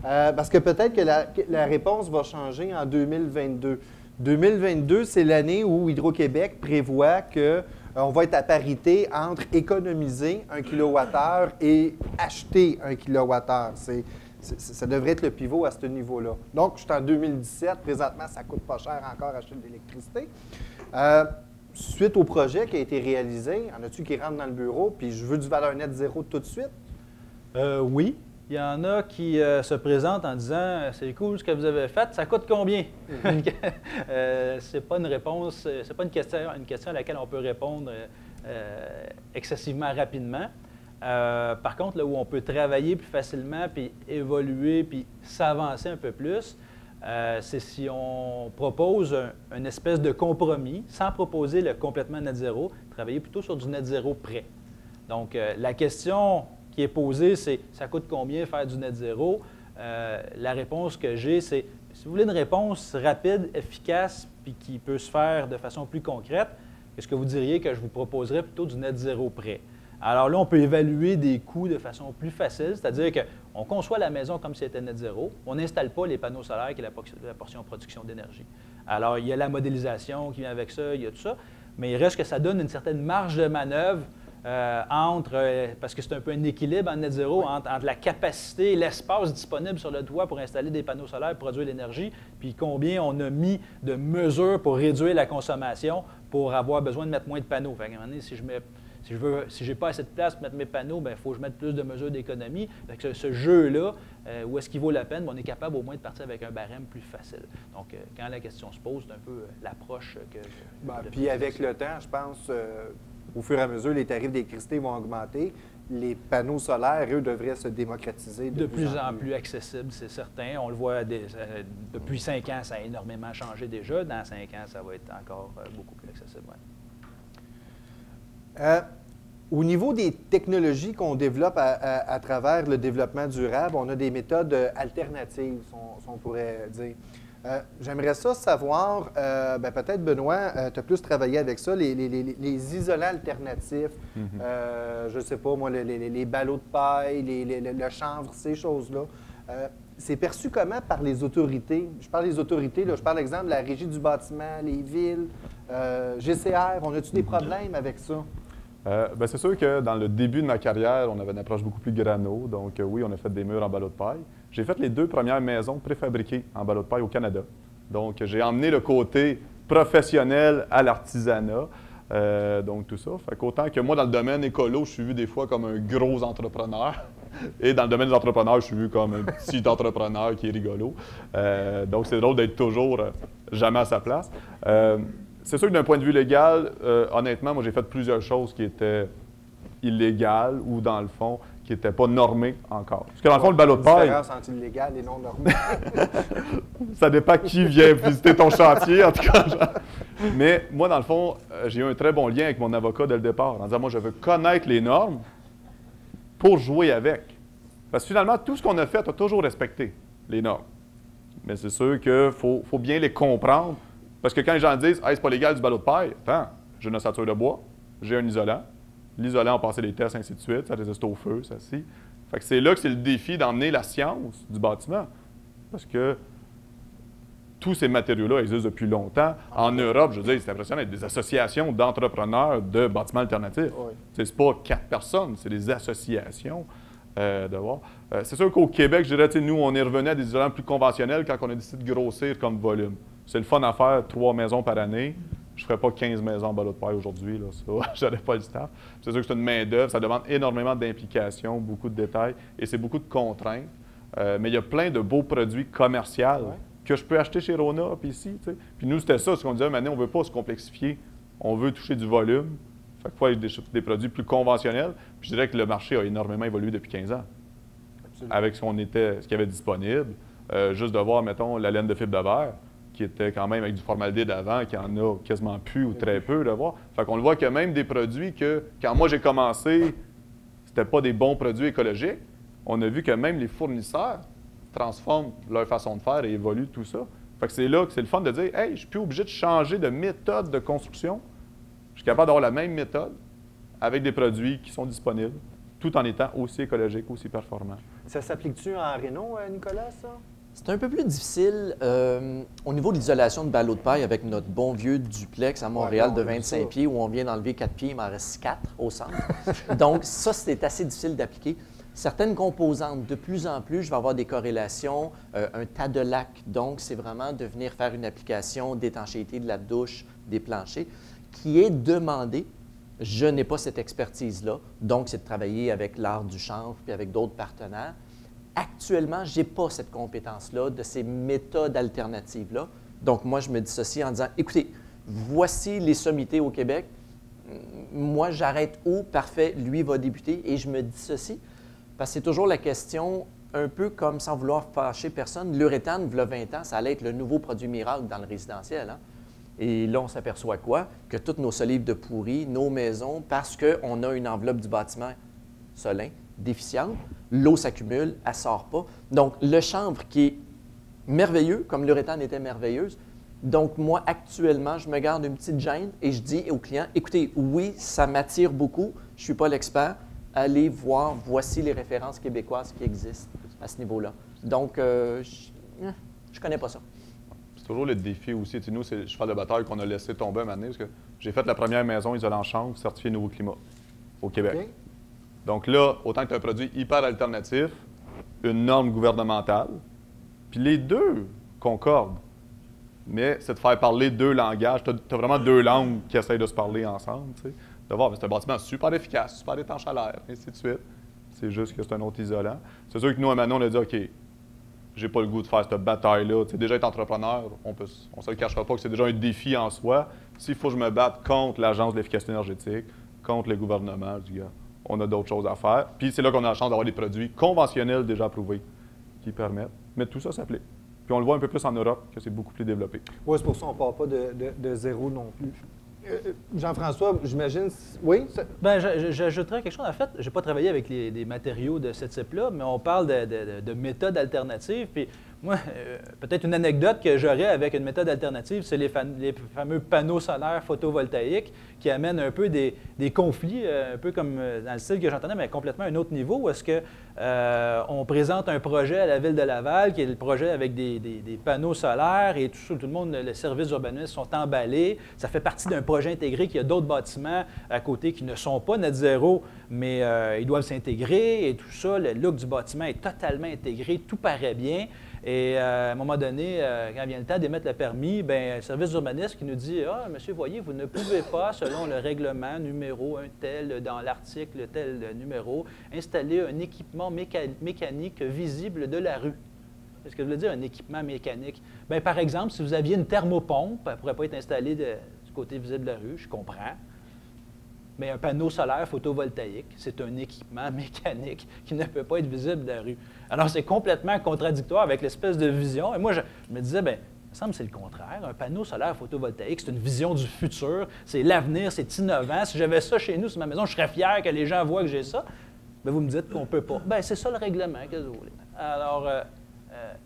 parce que peut-être que la réponse va changer en 2022. 2022, c'est l'année où Hydro-Québec prévoit qu'on va être à parité entre économiser 1 kWh et acheter 1 kWh. Ça devrait être le pivot à ce niveau-là. Donc, je suis en 2017. Présentement, ça ne coûte pas cher encore acheter de l'électricité. Suite au projet qui a été réalisé, en as-tu qui rentrent dans le bureau, puis je veux du valeur nette zéro tout de suite? Oui. Il y en a qui se présentent en disant « C'est cool ce que vous avez fait, ça coûte combien? C'est pas une réponse, c'est pas une question à laquelle on peut répondre excessivement rapidement. Par contre, là où on peut travailler plus facilement, puis évoluer, puis s'avancer un peu plus, c'est si on propose une espèce de compromis, sans proposer le complètement net zéro, travailler plutôt sur du net zéro prêt. Donc, la question qui est posée, c'est « ça coûte combien faire du net zéro? » La réponse que j'ai, c'est si vous voulez une réponse rapide, efficace, puis qui peut se faire de façon plus concrète, est-ce que vous diriez que je vous proposerais plutôt du net zéro prêt? Alors là, on peut évaluer des coûts de façon plus facile, c'est-à-dire qu'on conçoit la maison comme si c'était net zéro, on n'installe pas les panneaux solaires qui est la portion production d'énergie. Alors, il y a la modélisation qui vient avec ça, il y a tout ça, mais il reste que ça donne une certaine marge de manœuvre parce que c'est un peu un équilibre en net zéro entre la capacité et l'espace disponible sur le toit pour installer des panneaux solaires et produire l'énergie, puis combien on a mis de mesures pour réduire la consommation pour avoir besoin de mettre moins de panneaux. Fait qu'à un moment donné, si je n'ai pas assez de place pour mettre mes panneaux, il faut que je mette plus de mesures d'économie. Ce jeu-là, où est-ce qu'il vaut la peine, on est capable au moins de partir avec un barème plus facile. Donc, quand la question se pose, c'est un peu l'approche que puis avec le temps, je pense, au fur et à mesure, les tarifs d'électricité vont augmenter. Les panneaux solaires, eux, devraient se démocratiser de plus en plus accessible, c'est certain. On le voit depuis 5 ans, ça a énormément changé déjà. Dans 5 ans, ça va être encore beaucoup plus accessible. Ouais. Au niveau des technologies qu'on développe à travers le développement durable, on a des méthodes alternatives, si on pourrait dire. J'aimerais ça savoir, peut-être Benoît, tu as plus travaillé avec ça, les isolants alternatifs, je ne sais pas moi, les ballots de paille, le chanvre, ces choses-là. C'est perçu comment par les autorités? Je parle des autorités, là, je parle exemple de la Régie du bâtiment, les villes, GCR, on a-tu des problèmes avec ça? C'est sûr que dans le début de ma carrière, on avait une approche beaucoup plus grano. Donc oui, on a fait des murs en ballots de paille. J'ai fait les 2 premières maisons préfabriquées en ballots de paille au Canada. Donc j'ai emmené le côté professionnel à l'artisanat. Donc tout ça. Fait qu'autant que moi, dans le domaine écolo, je suis vu des fois comme un gros entrepreneur. Et dans le domaine des entrepreneurs, je suis vu comme un petit entrepreneur qui est rigolo. Donc c'est drôle d'être toujours jamais à sa place. C'est sûr que d'un point de vue légal, honnêtement, moi, j'ai fait plusieurs choses qui étaient illégales ou, dans le fond, qui n'étaient pas normées encore. Parce que, dans le fond, le ballot de paille... La différence entre illégal et non normé. Ça dépend qui vient visiter ton chantier, en tout cas. Mais moi, dans le fond, j'ai eu un très bon lien avec mon avocat dès le départ, en disant, moi, je veux connaître les normes pour jouer avec. Parce que, finalement, tout ce qu'on a fait a toujours respecté les normes. Mais c'est sûr qu'il faut bien les comprendre. Parce que quand les gens disent « Hey, c'est pas légal du ballot de paille », attends, j'ai une ossature de bois, j'ai un isolant. L'isolant, on passait les tests, ainsi de suite, ça résiste au feu, ça ci. Fait que c'est là que c'est le défi d'emmener la science du bâtiment. Parce que tous ces matériaux-là existent depuis longtemps. En Europe, je veux dire, c'est impressionnant, il y a des associations d'entrepreneurs de bâtiments alternatifs. Oui. C'est pas 4 personnes, c'est des associations. C'est sûr qu'au Québec, je dirais, nous, on est revenu à des isolants plus conventionnels quand on a décidé de grossir comme volume. C'est le fun à faire, 3 maisons par année. Je ne ferais pas 15 maisons en ballot de paille aujourd'hui, je n'aurais pas le staff. C'est sûr que c'est une main-d'œuvre, ça demande énormément d'implications, beaucoup de détails et c'est beaucoup de contraintes. Mais il y a plein de beaux produits commerciaux que je peux acheter chez Rona, puis ici. T'sais. Puis nous, c'était ça, ce qu'on disait, maintenant, on ne veut pas se complexifier, on veut toucher du volume. Fait qu'il faut aller des produits plus conventionnels. Puis je dirais que le marché a énormément évolué depuis 15 ans. Absolument. Avec ce qu'il y avait disponible. Juste de voir, mettons, la laine de fibre de verre, qui était quand même avec du formaldéhyde avant, qui en a quasiment plus ou très peu de voir. Fait qu'on le voit que même des produits que, quand moi j'ai commencé, c'était pas des bons produits écologiques. On a vu que même les fournisseurs transforment leur façon de faire et évoluent tout ça. Fait que c'est là que c'est le fun de dire, hey, je suis plus obligé de changer de méthode de construction. Je suis capable d'avoir la même méthode avec des produits qui sont disponibles, tout en étant aussi écologique, aussi performant. Ça s'applique-tu en réno, Nicolas, ça? C'est un peu plus difficile au niveau de l'isolation de ballots de paille avec notre bon vieux duplex à Montréal Ouais, de on aime 25 ça. pieds où on vient d'enlever 4 pieds, il m'en reste 4 au centre. Donc ça, c'est assez difficile d'appliquer. Certaines composantes, de plus en plus, je vais avoir des corrélations, un tas de lac. Donc, c'est vraiment de venir faire une application d'étanchéité de la douche, des planchers, qui est demandée. Je n'ai pas cette expertise-là. Donc, c'est de travailler avec l'art du chanvre puis avec d'autres partenaires. Actuellement, je n'ai pas cette compétence-là de ces méthodes alternatives-là. Donc, moi, je me dissocie en disant, écoutez, voici les sommités au Québec. Moi, j'arrête où? Parfait, lui va débuter et je me dissocie. Parce que c'est toujours la question, un peu comme sans vouloir fâcher personne, l'uréthane, il y a 20 ans, ça allait être le nouveau produit miracle dans le résidentiel. Hein? Et là, on s'aperçoit quoi? Que toutes nos solives de pourri, nos maisons, parce qu'on a une enveloppe du bâtiment solin, déficiente, l'eau s'accumule, elle ne sort pas. Donc, le chanvre qui est merveilleux, comme l'uréthane était merveilleuse. Donc, moi, actuellement, je me garde une petite gêne et je dis aux clients, écoutez, oui, ça m'attire beaucoup, je ne suis pas l'expert, allez voir, voici les références québécoises qui existent à ce niveau-là. Donc, je ne connais pas ça. C'est toujours le défi aussi. Tu sais, nous, c'est le cheval de bataille qu'on a laissé tomber un moment donné, parce que j'ai fait la première maison isolante chanvre certifiée Nouveau Climat au Québec. OK. Donc là, autant que tu as un produit hyper alternatif, une norme gouvernementale, puis les deux concordent. Mais c'est de faire parler deux langages. Tu as vraiment deux langues qui essayent de se parler ensemble. Tu sais. De voir, mais c'est un bâtiment super efficace, super étanche à l'air, ainsi de suite. C'est juste que c'est un autre isolant. C'est sûr que nous, à Manon, on a dit, OK, j'ai pas le goût de faire cette bataille-là. Tu sais, déjà, être entrepreneur, on se le cachera pas que c'est déjà un défi en soi. S'il faut que je me batte contre l'Agence de l'efficacité énergétique, contre le gouvernement, je dis, gars, on a d'autres choses à faire. Puis c'est là qu'on a la chance d'avoir des produits conventionnels déjà approuvés qui permettent. Mais tout ça s'applique. Puis on le voit un peu plus en Europe, que c'est beaucoup plus développé. Oui, c'est pour ça qu'on ne part pas de zéro non plus. Jean-François, j'imagine, oui? Bien, j'ajouterais quelque chose. En fait, je n'ai pas travaillé avec des matériaux de ce type-là, mais on parle de méthodes alternatives. Puis moi, peut-être une anecdote que j'aurais avec une méthode alternative, c'est les fameux panneaux solaires photovoltaïques qui amènent un peu des conflits, un peu comme dans le style que j'entendais, mais complètement à un autre niveau, où est-ce que on présente un projet à la Ville de Laval, qui est le projet avec des panneaux solaires, et tout le monde, les services urbanistes sont emballés. Ça fait partie d'un projet intégré qu'il y a d'autres bâtiments à côté qui ne sont pas net zéro, mais ils doivent s'intégrer et tout ça. Le look du bâtiment est totalement intégré, tout paraît bien. Et à un moment donné, quand vient le temps d'émettre le permis, bien, le service urbaniste qui nous dit « Ah, monsieur, voyez, vous ne pouvez pas, selon le règlement numéro un tel, dans l'article tel numéro, installer un équipement mécanique visible de la rue. » Qu'est-ce que ça veut dire, un équipement mécanique? Bien, par exemple, si vous aviez une thermopompe, elle ne pourrait pas être installée du côté visible de la rue, je comprends. Mais un panneau solaire photovoltaïque, c'est un équipement mécanique qui ne peut pas être visible de la rue. Alors, c'est complètement contradictoire avec l'espèce de vision. Et moi, je me disais, bien, il me semble que c'est le contraire. Un panneau solaire photovoltaïque, c'est une vision du futur, c'est l'avenir, c'est innovant. Si j'avais ça chez nous, sur ma maison, je serais fier que les gens voient que j'ai ça. Bien, vous me dites qu'on ne peut pas. Bien, c'est ça le règlement, que vous voulez. Alors,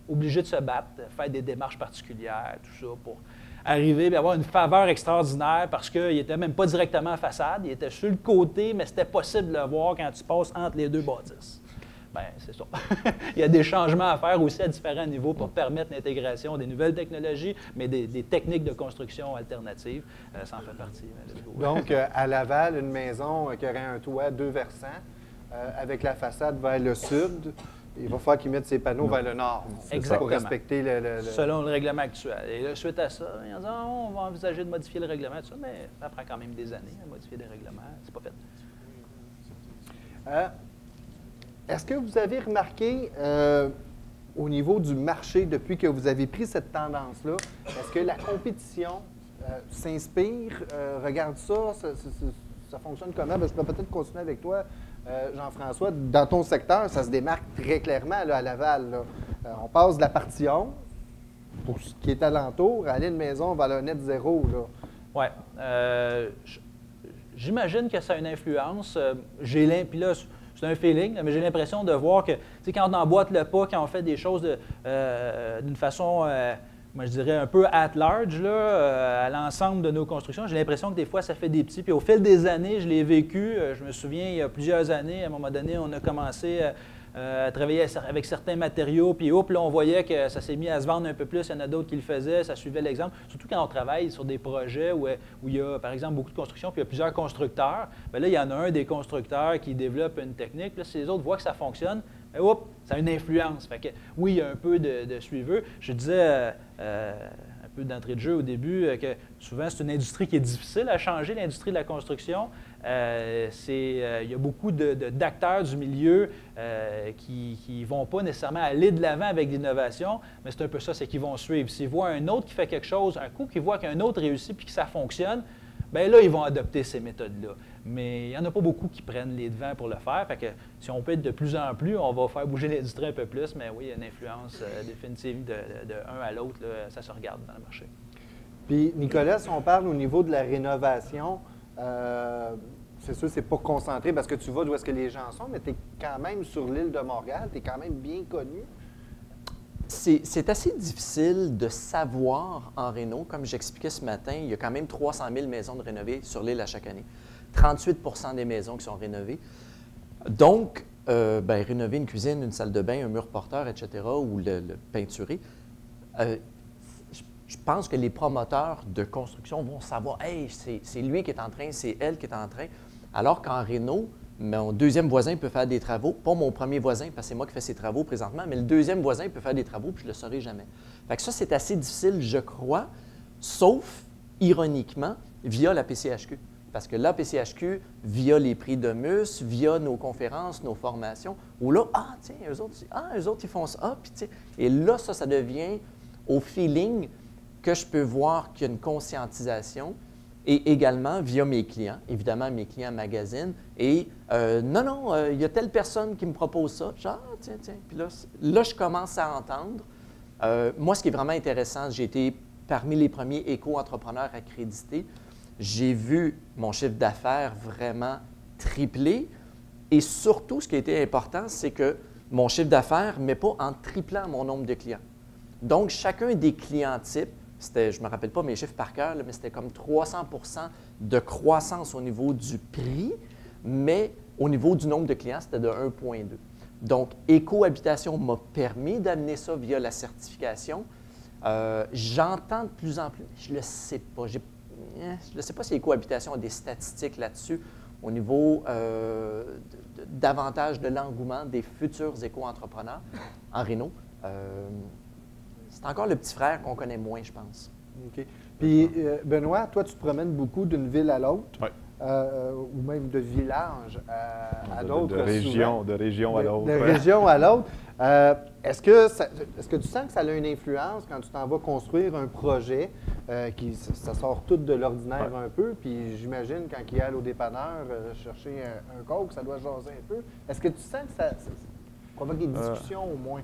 obligé de se battre, faire des démarches particulières, tout ça, pour arriver à avoir une faveur extraordinaire parce qu'il n'était même pas directement à façade, il était sur le côté, mais c'était possible de le voir quand tu passes entre les deux bâtisses. Bien, c'est ça. Il y a des changements à faire aussi à différents niveaux pour permettre l'intégration des nouvelles technologies, mais des techniques de construction alternatives, ça en fait partie. Donc, à Laval, une maison qui aurait un toit 2 versants, avec la façade vers le sud, il va falloir qu'ils mettent ses panneaux vers le nord. Exactement. Pour respecter selon le règlement actuel. Et là, suite à ça, ils ont dit on va envisager de modifier le règlement, tout ça, mais ça prend quand même des années à modifier des règlements. C'est pas fait. Est-ce que vous avez remarqué au niveau du marché, depuis que vous avez pris cette tendance-là, est-ce que la compétition s'inspire, regarde ça, ça fonctionne comment? Bien, je peux peut-être continuer avec toi. Jean-François, dans ton secteur, ça se démarque très clairement là, à Laval. Là. On passe de la partie 11, pour ce qui est alentour, à aller une maison vers le net zéro. Oui. J'imagine que ça a une influence. Puis là, c'est un feeling, mais j'ai l'impression de voir que quand on emboîte le pas, quand on fait des choses d'une façon moi je dirais un peu at large, là, à l'ensemble de nos constructions. J'ai l'impression que des fois, ça fait des petits. Puis au fil des années, je l'ai vécu. Je me souviens, il y a plusieurs années, à un moment donné, on a commencé à travailler avec certains matériaux, puis hop, là, on voyait que ça s'est mis à se vendre un peu plus. Il y en a d'autres qui le faisaient, ça suivait l'exemple. Surtout quand on travaille sur des projets où il y a, par exemple, beaucoup de construction, puis il y a plusieurs constructeurs. Bien là, il y en a un des constructeurs qui développe une technique. Là, si les autres voient que ça fonctionne, bien, hop, ça a une influence. Fait que, oui, il y a un peu de suiveux. Je disais un peu d'entrée de jeu au début que souvent, c'est une industrie qui est difficile à changer, l'industrie de la construction. Il y a beaucoup d'acteurs du milieu qui ne vont pas nécessairement aller de l'avant avec l'innovation, mais c'est un peu ça, c'est qu'ils vont suivre. S'ils voient un autre qui fait quelque chose, un coup qu'ils voient qu'un autre réussit puis que ça fonctionne, bien là, ils vont adopter ces méthodes-là. Mais il n'y en a pas beaucoup qui prennent les devants pour le faire. Fait que si on peut être de plus en plus, on va faire bouger l'industrie un peu plus, mais oui, il y a une influence définitive de un à l'autre, ça se regarde dans le marché. Puis, Nicolas, si on parle au niveau de la rénovation, c'est sûr, c'est pas concentré parce que tu vas d'où est-ce que les gens sont, mais tu es quand même sur l'île de Montréal, tu es quand même bien connu. C'est assez difficile de savoir en réno. Comme j'expliquais ce matin, il y a quand même 300 000 maisons de rénovées sur l'île à chaque année. 38 des maisons qui sont rénovées. Donc, rénover une cuisine, une salle de bain, un mur porteur, etc., ou le peinturer, je pense que les promoteurs de construction vont savoir, hey, c'est lui qui est en train, c'est elle qui est en train. Alors qu'en réno, mon deuxième voisin peut faire des travaux, pas mon premier voisin, parce que c'est moi qui fais ses travaux présentement, mais le deuxième voisin peut faire des travaux, puis je ne le saurai jamais. Fait que ça, c'est assez difficile, je crois, sauf, ironiquement, via la PCHQ. Parce que la PCHQ, via les prix de MUS, via nos conférences, nos formations, où là, tiens, eux autres, ils font ça, puis tu sais. Et là, ça devient au feeling que je peux voir qu'il y a une conscientisation. Et également via mes clients, évidemment, mes clients magasinent. Et non, il y a telle personne qui me propose ça. Genre, tiens. Puis là, je commence à entendre. Moi, ce qui est vraiment intéressant, j'ai été parmi les premiers éco-entrepreneurs accrédités. J'ai vu mon chiffre d'affaires vraiment tripler. Et surtout, ce qui a été important, c'est que mon chiffre d'affaires, mais pas en triplant mon nombre de clients. Donc, chacun des clients types, je ne me rappelle pas mes chiffres par cœur, mais c'était comme 300 de croissance au niveau du prix, mais au niveau du nombre de clients, c'était de 1,2. Donc, Éco-Habitation m'a permis d'amener ça via la certification. J'entends de plus en plus, je ne le sais pas, je ne sais pas si Éco-Habitation a des statistiques là-dessus au niveau davantage de l'engouement des futurs éco-entrepreneurs en réno. C'est encore le petit frère qu'on connaît moins, je pense. OK. Puis, Benoît, toi, tu te promènes beaucoup d'une ville à l'autre, oui. Ou même de village à d'autres. De région à l'autre. De région à l'autre. Est-ce que tu sens que ça a une influence quand tu t'en vas construire un projet ça sort tout de l'ordinaire un peu, puis j'imagine quand il y a au dépanneur chercher un coke, ça doit jaser un peu. Est-ce que tu sens que ça provoque des discussions au moins?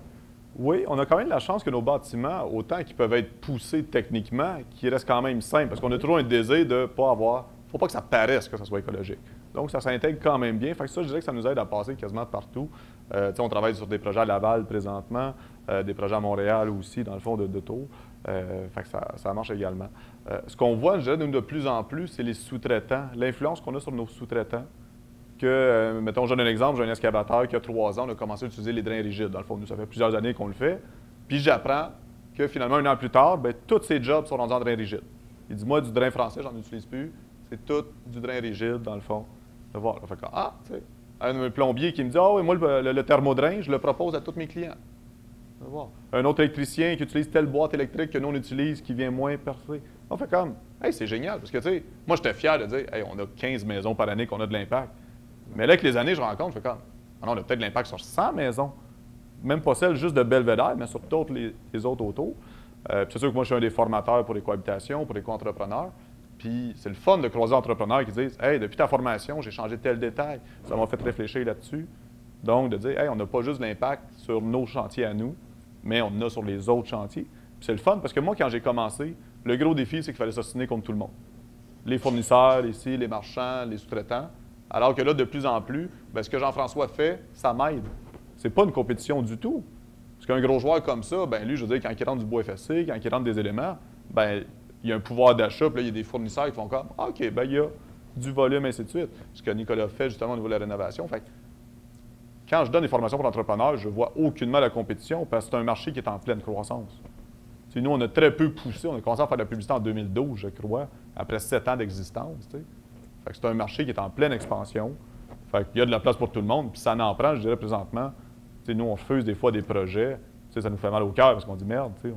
Oui, on a quand même la chance que nos bâtiments, autant qu'ils peuvent être poussés techniquement, qu'ils restent quand même simples, parce qu'on a toujours un désir de ne pas avoir... Il ne faut pas que ça paraisse que ça soit écologique. Donc, ça s'intègre quand même bien. Fait que ça, je dirais que ça nous aide à passer quasiment partout. On travaille sur des projets à Laval présentement, des projets à Montréal aussi, dans le fond, de Tours. Fait que ça marche également. Ce qu'on voit, je dirais, de plus en plus, c'est les sous-traitants, l'influence qu'on a sur nos sous-traitants. Mettons, je donne un exemple, j'ai un excavateur qui a 3 ans, on a commencé à utiliser les drains rigides. Dans le fond, nous, ça fait plusieurs années qu'on le fait. Puis j'apprends que finalement, 1 an plus tard, bien, tous ces jobs sont rendus en drain rigide. Il dit, moi, du drain français, j'en utilise plus. C'est tout du drain rigide, dans le fond. De voir. Fait que, tu sais, un plombier qui me dit, oui, moi, le thermodrain, je le propose à tous mes clients. De voir. Un autre électricien qui utilise telle boîte électrique que nous, on utilise, qui vient moins percer. On fait comme, hey, c'est génial. Parce que, tu sais, moi, j'étais fier de dire, hey, on a 15 maisons par année qu'on a de l'impact. Mais là, avec les années, je rencontre, je fais comme, on a peut-être de l'impact sur 100 maisons. Même pas celles juste de Belvédère, mais sur toutes les autres autour. Puis c'est sûr que moi, je suis un des formateurs pour les cohabitations, pour les co-entrepreneurs. Puis c'est le fun de croiser entrepreneurs qui disent, hey, depuis ta formation, j'ai changé tel détail. Ça m'a fait réfléchir là-dessus. Donc, de dire, hey, on n'a pas juste l'impact sur nos chantiers à nous, mais on en a sur les autres chantiers. Puis c'est le fun parce que moi, quand j'ai commencé, le gros défi, c'est qu'il fallait s'assiner contre tout le monde. Les fournisseurs ici, les marchands, les sous-traitants. Alors que là, de plus en plus, bien, ce que Jean-François fait, ça m'aide. C'est pas une compétition du tout. Parce qu'un gros joueur comme ça, ben lui, je veux dire, quand il rentre du bois FSC, quand il rentre des éléments, ben il y a un pouvoir d'achat, puis là, il y a des fournisseurs qui font comme « OK, ben il y a du volume, ainsi de suite. » Ce que Nicolas fait justement au niveau de la rénovation. Fait que, quand je donne des formations pour l'entrepreneur, je ne vois aucunement la compétition parce que c'est un marché qui est en pleine croissance. T'sais, nous, on a très peu poussé. On a commencé à faire de la publicité en 2012, je crois, après 7 ans d'existence. Fait que c'est un marché qui est en pleine expansion. Fait qu'il y a de la place pour tout le monde. Puis ça n'en prend, je dirais, présentement. T'sais, nous, on refuse des fois des projets. T'sais, ça nous fait mal au cœur parce qu'on dit « Merde, il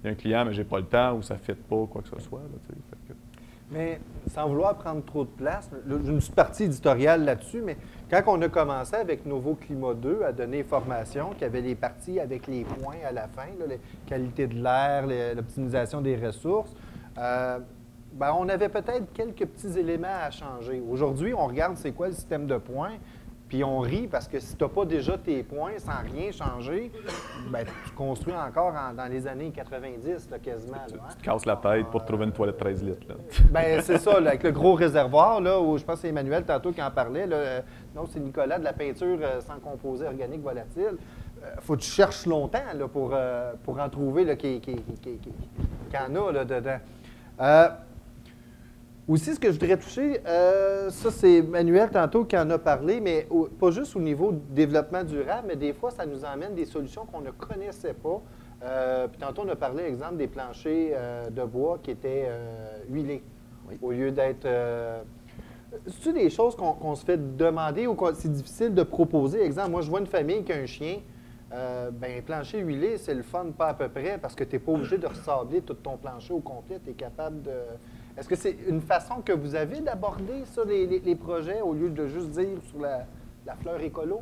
y a un client, mais j'ai pas le temps » ou « ça ne fit pas » quoi que ce soit. Là, fait que... Mais sans vouloir prendre trop de place, j'ai une petite partie éditoriale là-dessus, mais quand on a commencé avec Novo Climat 2 à donner des formations, qui avait les parties avec les points à la fin, là, les qualités de l'air, l'optimisation des ressources, ben, on avait peut-être quelques petits éléments à changer. Aujourd'hui, on regarde c'est quoi le système de points, puis on rit parce que si tu n'as pas déjà tes points sans rien changer, ben, tu construis encore dans les années 90 là, quasiment. Là, hein? Tu te casses la tête pour trouver une toilette 13 litres. Là. Bien, c'est ça, là, avec le gros réservoir, là, où je pense que c'est Emmanuel tantôt qui en parlait. Là, non, c'est Nicolas de la peinture sans composés organiques volatiles. Faut que tu cherches longtemps là, pour en trouver là, qu'il y en a là, dedans. Aussi, ce que je voudrais toucher, ça c'est Emmanuel tantôt qui en a parlé, mais pas juste au niveau du développement durable, mais des fois, ça nous emmène des solutions qu'on ne connaissait pas. Puis tantôt, on a parlé, exemple, des planchers de bois qui étaient huilés, oui, au lieu d'être... C'est-tu des choses qu'on se fait demander ou c'est difficile de proposer? Exemple, moi, je vois une famille qui a un chien. Bien, plancher huilé, c'est le fun, pas à peu près, parce que tu n'es pas obligé de ressabler tout ton plancher au complet. Tu es capable de... Est-ce que c'est une façon que vous avez d'aborder ça, les projets, au lieu de juste dire sur la fleur écolo?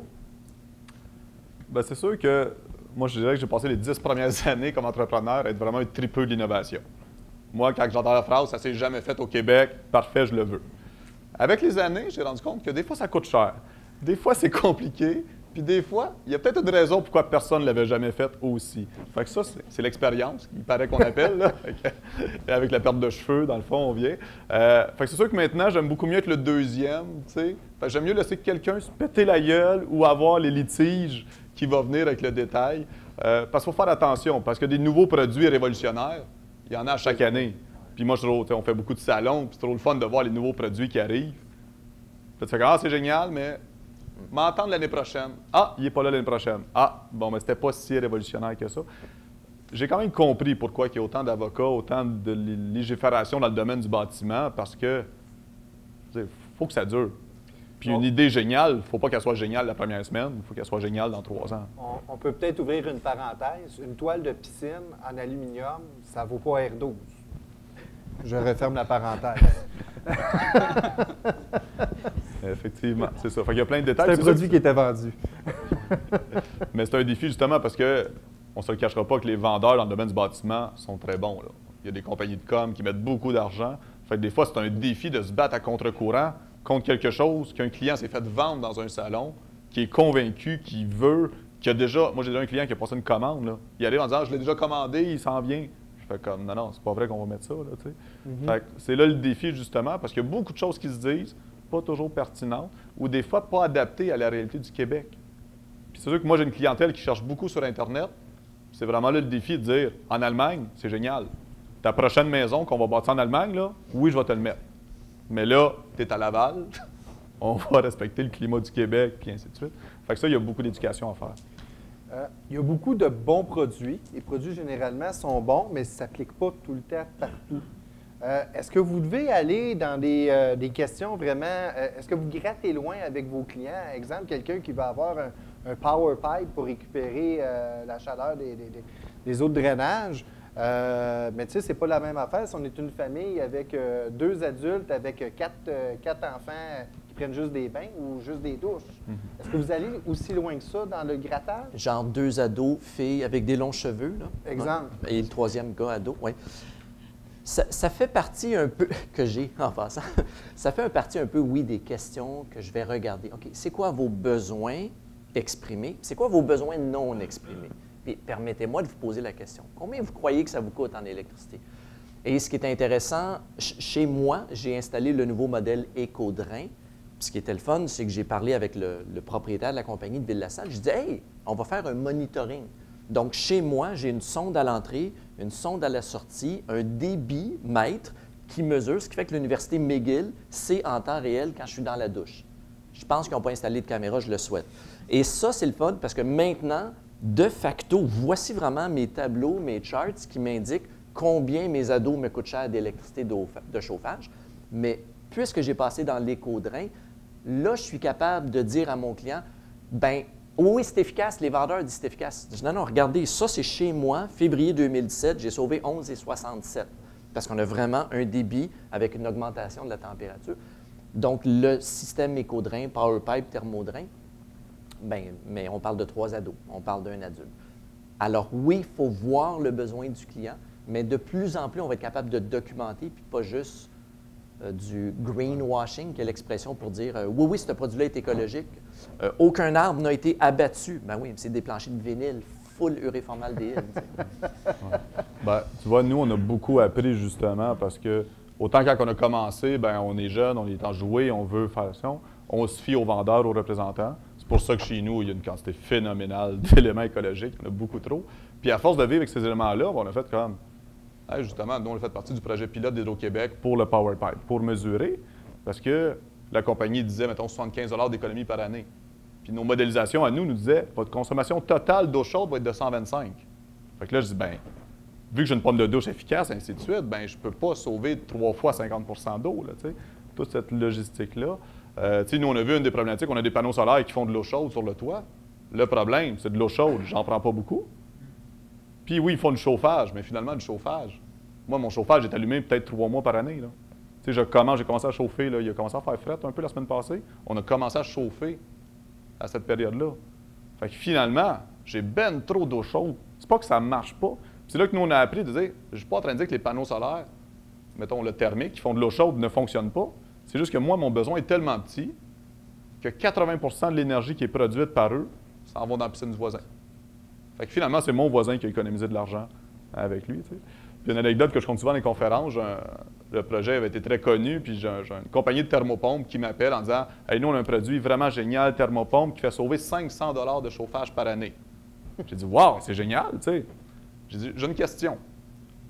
Bien, c'est sûr que moi, je dirais que j'ai passé les 10 premières années comme entrepreneur à être vraiment un tripeux de l'innovation. Moi, quand j'entends la phrase « ça s'est jamais fait au Québec », parfait, je le veux. Avec les années, j'ai rendu compte que des fois, ça coûte cher. Des fois, c'est compliqué. Puis des fois, il y a peut-être une raison pourquoi personne ne l'avait jamais fait aussi. Fait que ça, c'est l'expérience, il paraît qu'on appelle, là. Avec la perte de cheveux, dans le fond, on vient. Fait que c'est sûr que maintenant, j'aime beaucoup mieux être le deuxième, tu sais. Fait que j'aime mieux laisser quelqu'un se péter la gueule ou avoir les litiges qui vont venir avec le détail. Parce qu'il faut faire attention, parce que des nouveaux produits révolutionnaires, il y en a à chaque année. Puis moi, on fait beaucoup de salons, puis c'est trop le fun de voir les nouveaux produits qui arrivent. Puis tu fais que, ah, c'est génial, mais... m'entendre l'année prochaine. Ah, il n'est pas là l'année prochaine. Ah, bon, mais c'était pas si révolutionnaire que ça. J'ai quand même compris pourquoi il y a autant d'avocats, autant de légifération dans le domaine du bâtiment, parce que il faut que ça dure. Puis une idée géniale, il ne faut pas qu'elle soit géniale la première semaine, il faut qu'elle soit géniale dans 3 ans. On peut peut-être ouvrir une parenthèse. Une toile de piscine en aluminium, ça ne vaut pas R12. Je referme la parenthèse. Effectivement, c'est ça. Fait qu'il y a plein de détails. C'est un produit qui était vendu. Mais c'est un défi, justement, parce que on ne se le cachera pas que les vendeurs dans le domaine du bâtiment sont très bons, là. Il y a des compagnies de com qui mettent beaucoup d'argent. Fait que des fois, c'est un défi de se battre à contre-courant contre quelque chose qu'un client s'est fait vendre dans un salon, qui est convaincu, qui veut, qui a déjà... Moi, j'ai déjà un client qui a passé une commande, là. Il arrive en disant « je l'ai déjà commandé, il s'en vient ». Je fais comme « non, c'est pas vrai qu'on va mettre ça, là, tu sais. Fait que c'est là le défi, justement, parce qu'il y a beaucoup de choses qui se disent, pas toujours pertinentes, ou des fois pas adaptées à la réalité du Québec. Puis c'est sûr que moi, j'ai une clientèle qui cherche beaucoup sur Internet. C'est vraiment là le défi de dire « en Allemagne, c'est génial. Ta prochaine maison qu'on va bâtir en Allemagne, là, oui, je vais te le mettre. Mais là, tu es à Laval, on va respecter le climat du Québec, puis ainsi de suite. » Fait que ça, il y a beaucoup d'éducation à faire. Il y a beaucoup de bons produits. Les produits, généralement, sont bons, mais ça ne s'applique pas tout le temps partout. Est-ce que vous devez aller dans des questions vraiment... est-ce que vous grattez loin avec vos clients? Exemple, quelqu'un qui va avoir un power pipe pour récupérer la chaleur des eaux de drainage. Mais tu sais, c'est pas la même affaire si on est une famille avec 2 adultes, avec 4 enfants qui prennent juste des bains ou juste des douches. Est-ce que vous allez aussi loin que ça dans le grattage? Genre 2 ados, filles avec des longs cheveux, là. Exemple. Et le 3e gars ado, oui. Ça fait partie un peu, que j'ai en passant, ça fait partie un peu, oui, des questions que je vais regarder. OK, c'est quoi vos besoins exprimés? C'est quoi vos besoins non exprimés? Puis permettez-moi de vous poser la question. Combien vous croyez que ça vous coûte en électricité? Et ce qui est intéressant, chez moi, j'ai installé le nouveau modèle Éco-Drain. Puis ce qui était le fun, c'est que j'ai parlé avec le propriétaire de la compagnie de Ville-la-Salle. Je dis « Hey, on va faire un monitoring Donc, chez moi, j'ai une sonde à l'entrée, une sonde à la sortie, un débit mètre qui mesure, ce qui fait que l'Université McGill sait en temps réel quand je suis dans la douche. Je pense qu'ils n'ont pas installé de caméra, je le souhaite. Et ça, c'est le fun parce que maintenant, de facto, voici vraiment mes tableaux, mes charts qui m'indiquent combien mes ados me coûtent cher d'électricité de chauffage. Mais puisque j'ai passé dans l'éco-drain, là, je suis capable de dire à mon client, bien, oui, c'est efficace, les vendeurs disent c'est efficace. Je dis, non, non, regardez, ça, c'est chez moi, février 2017, j'ai sauvé 11,67 parce qu'on a vraiment un débit avec une augmentation de la température. Donc, le système éco-drain, PowerPipe, thermodrain, bien, mais on parle de 3 ados, on parle d'un adulte. Alors oui, il faut voir le besoin du client, mais de plus en plus, on va être capable de documenter, puis pas juste du greenwashing, qui est l'expression pour dire oui, oui, ce produit-là est écologique. Aucun arbre n'a été abattu. Ben oui, c'est des planchers de vinyle, full uréformaldéhyde. Ben, tu vois, nous, on a beaucoup appris justement parce que autant quand on a commencé, ben, on est jeune, on est enjoué, on veut faire ça. On se fie aux vendeurs, aux représentants. C'est pour ça que chez nous, il y a une quantité phénoménale d'éléments écologiques. On a beaucoup trop. Puis à force de vivre avec ces éléments-là, on a fait comme... Hey, justement, nous, on a fait partie du projet pilote d'Hydro-Québec pour le PowerPipe, pour mesurer, parce que la compagnie disait, mettons, 75 $ d'économie par année. Puis nos modélisations à nous disaient, votre consommation totale d'eau chaude va être de 125. Fait que là, je dis, bien, vu que j'ai une pompe de douche efficace, ainsi de suite, bien, je ne peux pas sauver 3 fois 50 % d'eau, là, tu sais. Toute cette logistique-là. Tu sais, nous, on a vu une des problématiques, on a des panneaux solaires qui font de l'eau chaude sur le toit. Le problème, c'est de l'eau chaude, j'en prends pas beaucoup. Puis oui, ils font du chauffage, mais finalement, du chauffage. Moi, mon chauffage est allumé peut-être 3 mois par année, là. Tu sais, j'ai commencé à chauffer, là, il a commencé à faire fret un peu la semaine passée. On a commencé à chauffer à cette période-là. Fait que finalement, j'ai ben trop d'eau chaude. C'est pas que ça marche pas. C'est là que nous, on a appris de dire, je suis pas en train de dire que les panneaux solaires, mettons le thermique, qui font de l'eau chaude, ne fonctionnent pas. C'est juste que moi, mon besoin est tellement petit que 80 % de l'énergie qui est produite par eux s'en va dans la piscine du voisin. Fait que finalement, c'est mon voisin qui a économisé de l'argent avec lui, tu sais. Puis une anecdote que je compte souvent dans les conférences, le projet avait été très connu, puis j'ai une compagnie de thermopompe qui m'appelle en disant « Hey, nous, on a un produit vraiment génial, thermopompe, qui fait sauver 500 $ de chauffage par année. » J'ai dit « Wow, c'est génial, tu sais. » J'ai dit « J'ai une question.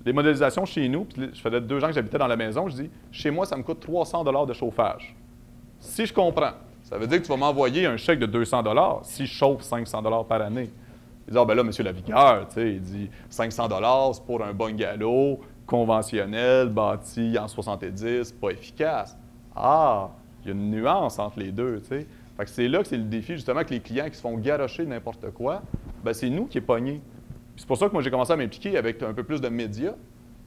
Les modélisations chez nous, puis je faisais 2 ans que j'habitais dans la maison, je dis « Chez moi, ça me coûte 300 $ de chauffage. Si je comprends, ça veut dire que tu vas m'envoyer un chèque de 200 $ si je chauffe 500 $ par année. » Il dit « Ah, ben là, monsieur Lavigueur, tu sais, il dit 500 $ c'est pour un bungalow conventionnel, bâti en 70, pas efficace. » Ah, il y a une nuance entre les deux, tu sais. Fait que c'est là que c'est le défi, justement, que les clients qui se font garrocher n'importe quoi, ben c'est nous qui est pognés. Puis c'est pour ça que moi, j'ai commencé à m'impliquer avec un peu plus de médias.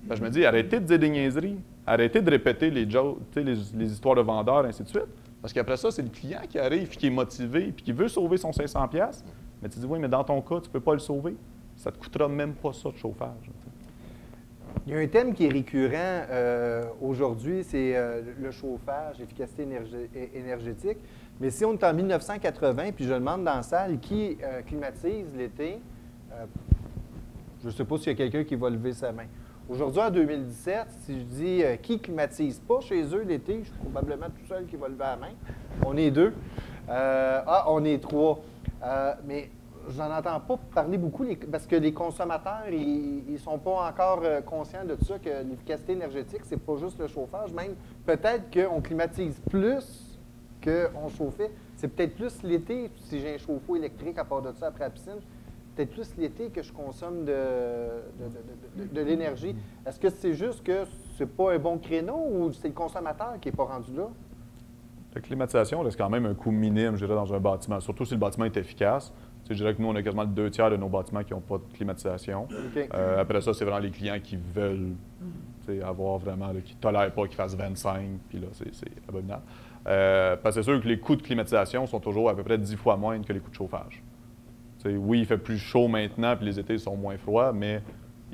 Ben, je me dis, arrêtez de dire des niaiseries, arrêtez de répéter les jokes, les histoires de vendeurs, ainsi de suite. Parce qu'après ça, c'est le client qui arrive, qui est motivé, puis qui veut sauver son 500 $. Mais tu dis, oui, mais dans ton cas, tu ne peux pas le sauver. Ça ne te coûtera même pas ça de chauffage. Il y a un thème qui est récurrent aujourd'hui, c'est le chauffage, l'efficacité énergétique. Mais si on est en 1980, puis je demande dans la salle qui climatise l'été, je ne sais pas s'il y a quelqu'un qui va lever sa main. Aujourd'hui, en 2017, si je dis qui ne climatise pas chez eux l'été, je suis probablement tout seul qui va lever la main. On est 2. On est 3. Mais je n'en entends pas parler beaucoup parce que les consommateurs, ils ne sont pas encore conscients de ça, que l'efficacité énergétique, c'est pas juste le chauffage. Même peut-être qu'on climatise plus qu'on chauffait. C'est peut-être plus l'été, si j'ai un chauffe-eau électrique à part de ça après la piscine, peut-être plus l'été que je consomme de l'énergie. Est-ce que c'est juste que c'est pas un bon créneau ou c'est le consommateur qui n'est pas rendu là? La climatisation reste quand même un coût minime, je dirais, dans un bâtiment, surtout si le bâtiment est efficace. Tu sais, je dirais que nous, on a quasiment 2/3 de nos bâtiments qui n'ont pas de climatisation. Okay. Après ça, c'est vraiment les clients qui veulent avoir vraiment, là, qui ne tolèrent pas qu'il fasse 25, puis là, c'est abominable. Parce que c'est sûr que les coûts de climatisation sont toujours à peu près 10 fois moindres que les coûts de chauffage. Tu sais, oui, il fait plus chaud maintenant, puis les étés sont moins froids, mais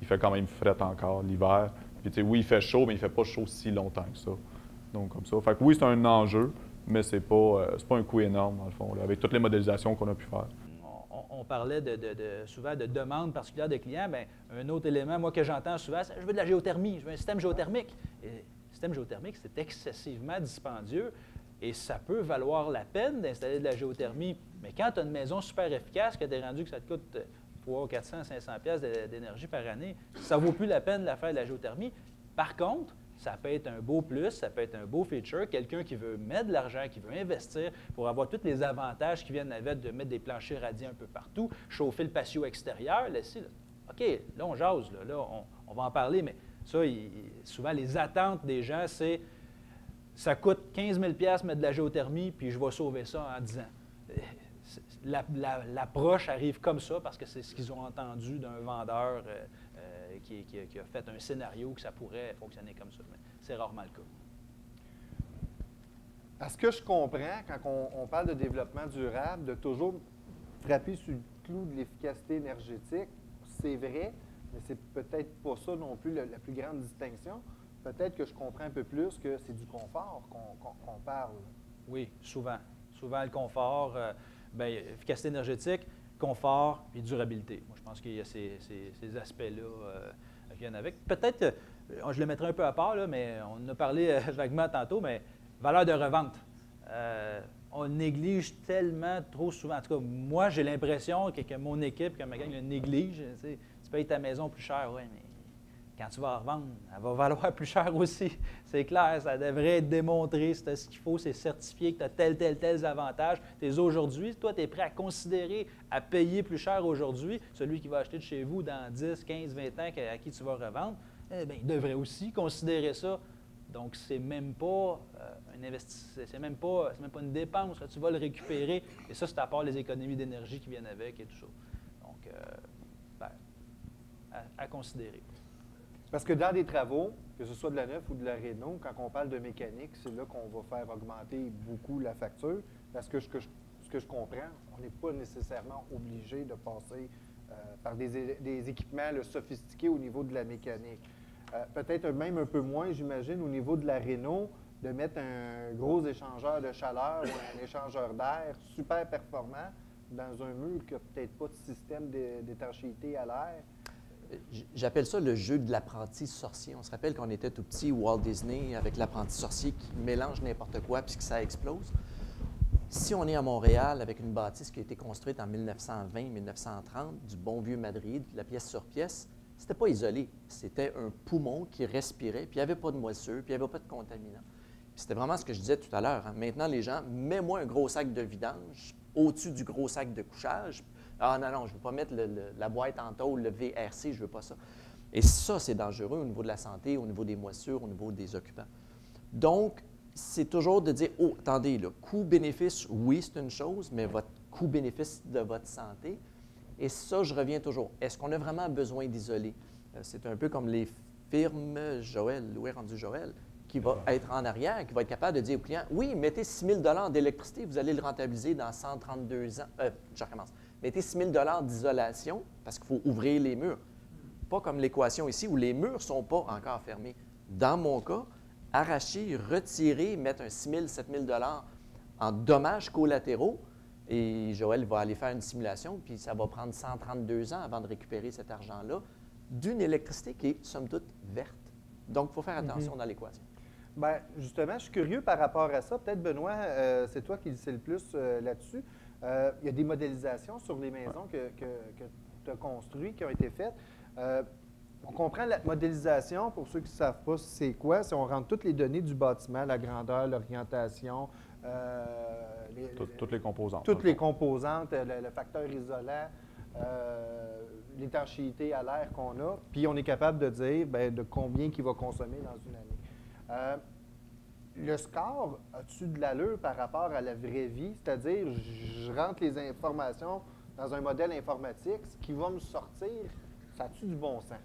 il fait quand même fret encore l'hiver. Puis tu sais, oui, il fait chaud, mais il ne fait pas chaud si longtemps que ça. Donc, comme ça. Fait que oui, c'est un enjeu, mais c'est pas un coût énorme, dans le fond, là, avec toutes les modélisations qu'on a pu faire. On parlait souvent de demandes particulières des clients. Bien, un autre élément, moi, que j'entends souvent, c'est je veux de la géothermie, je veux un système géothermique. Et le système géothermique, c'est excessivement dispendieux et ça peut valoir la peine d'installer de la géothermie. Mais quand tu as une maison super efficace, que tu es rendu que ça te coûte 300, 400, 500 pièces d'énergie par année. Ça ne vaut plus la peine de la faire de la géothermie. Par contre, ça peut être un beau plus, ça peut être un beau feature. Quelqu'un qui veut mettre de l'argent, qui veut investir pour avoir tous les avantages qui viennent avec de mettre des planchers radiants un peu partout, chauffer le patio extérieur, laisser. OK, là, on jase, là on va en parler, mais ça, souvent, les attentes des gens, c'est ça coûte 15 000 mettre de la géothermie, puis je vais sauver ça en 10 ans. L'approche arrive comme ça parce que c'est ce qu'ils ont entendu d'un vendeur qui a fait un scénario que ça pourrait fonctionner comme ça. Mais c'est rarement le cas. À ce que je comprends, quand on parle de développement durable, de toujours frapper sur le clou de l'efficacité énergétique, c'est vrai, mais c'est peut-être pas ça non plus la plus grande distinction. Peut-être que je comprends un peu plus que c'est du confort qu'on parle. Oui, souvent. Souvent, le confort, efficacité énergétique, confort et durabilité. Moi, je pense qu'il y a ces aspects-là qui viennent avec. Peut-être, je le mettrai un peu à part, là, mais on en a parlé vaguement tantôt, mais valeur de revente. On néglige tellement trop souvent. En tout cas, moi, j'ai l'impression que mon équipe, que ma gang le néglige. Tu payes ta maison plus cher, oui, mais quand tu vas la revendre, elle va valoir plus cher aussi. C'est clair, ça devrait être démontré, c'est ce qu'il faut, c'est certifié que tu as tels avantages. Aujourd'hui, toi, tu es prêt à considérer, à payer plus cher aujourd'hui, celui qui va acheter de chez vous dans 10, 15, 20 ans à qui tu vas revendre, il devrait aussi considérer ça. Donc, c'est même pas un investissement, c'est même pas une dépense, là, tu vas le récupérer. Et ça, c'est à part les économies d'énergie qui viennent avec et tout ça. Donc, à considérer. Parce que dans des travaux, que ce soit de la neuf ou de la réno, quand on parle de mécanique, c'est là qu'on va faire augmenter beaucoup la facture. Parce que ce que je comprends, on n'est pas nécessairement obligé de passer par des équipements sophistiqués au niveau de la mécanique. Peut-être même un peu moins, j'imagine, au niveau de la réno, de mettre un gros échangeur de chaleur ou un échangeur d'air super performant dans un mur qui n'a peut-être pas de système d'étanchéité à l'air. J'appelle ça le jeu de l'apprenti sorcier. On se rappelle qu'on était tout petit, Walt Disney, avec l'apprenti sorcier qui mélange n'importe quoi puis que ça explose. Si on est à Montréal avec une bâtisse qui a été construite en 1920-1930, du bon vieux Madrid, de la pièce sur pièce, c'était pas isolé. C'était un poumon qui respirait, puis il n'y avait pas de moisissure, puis il n'y avait pas de contaminants. C'était vraiment ce que je disais tout à l'heure. Hein. Maintenant, les gens, mets-moi un gros sac de vidange au-dessus du gros sac de couchage. Ah non, je ne veux pas mettre la boîte en tôle, le VRC, je ne veux pas ça. Et ça, c'est dangereux au niveau de la santé, au niveau des moissures, au niveau des occupants. Donc, c'est toujours de dire, oh, attendez, le coût-bénéfice, oui, c'est une chose, mais votre coût-bénéfice de votre santé. Et ça, je reviens toujours. Est-ce qu'on a vraiment besoin d'isoler? C'est un peu comme les firmes, Joël, Louis rendu Joël, qui va être en arrière, qui va être capable de dire au client, oui, mettez 6 000 d'électricité, vous allez le rentabiliser dans 132 ans. Je recommence. Mettez 6 000 d'isolation parce qu'il faut ouvrir les murs. Pas comme l'équation ici où les murs ne sont pas encore fermés. Dans mon cas, arracher, retirer, mettre un 6 000, 7 000 en dommages collatéraux, et Joël va aller faire une simulation, puis ça va prendre 132 ans avant de récupérer cet argent-là d'une électricité qui est, somme toute, verte. Donc, il faut faire attention dans l'équation. Bien, justement, je suis curieux par rapport à ça. Peut-être, Benoît, c'est toi qui le sais le plus là-dessus. Il y a des modélisations sur les maisons que tu as construites, qui ont été faites. On comprend la modélisation, pour ceux qui ne savent pas c'est quoi, si on rentre toutes les données du bâtiment, la grandeur, l'orientation, toutes les composantes. Toutes les composantes, le facteur isolant, l'étanchéité à l'air qu'on a, puis on est capable de dire de combien il va consommer dans une année. Le score, as-tu de l'allure par rapport à la vraie vie? C'est-à-dire, je rentre les informations dans un modèle informatique, ce qui va me sortir, ça a-tu du bon sens?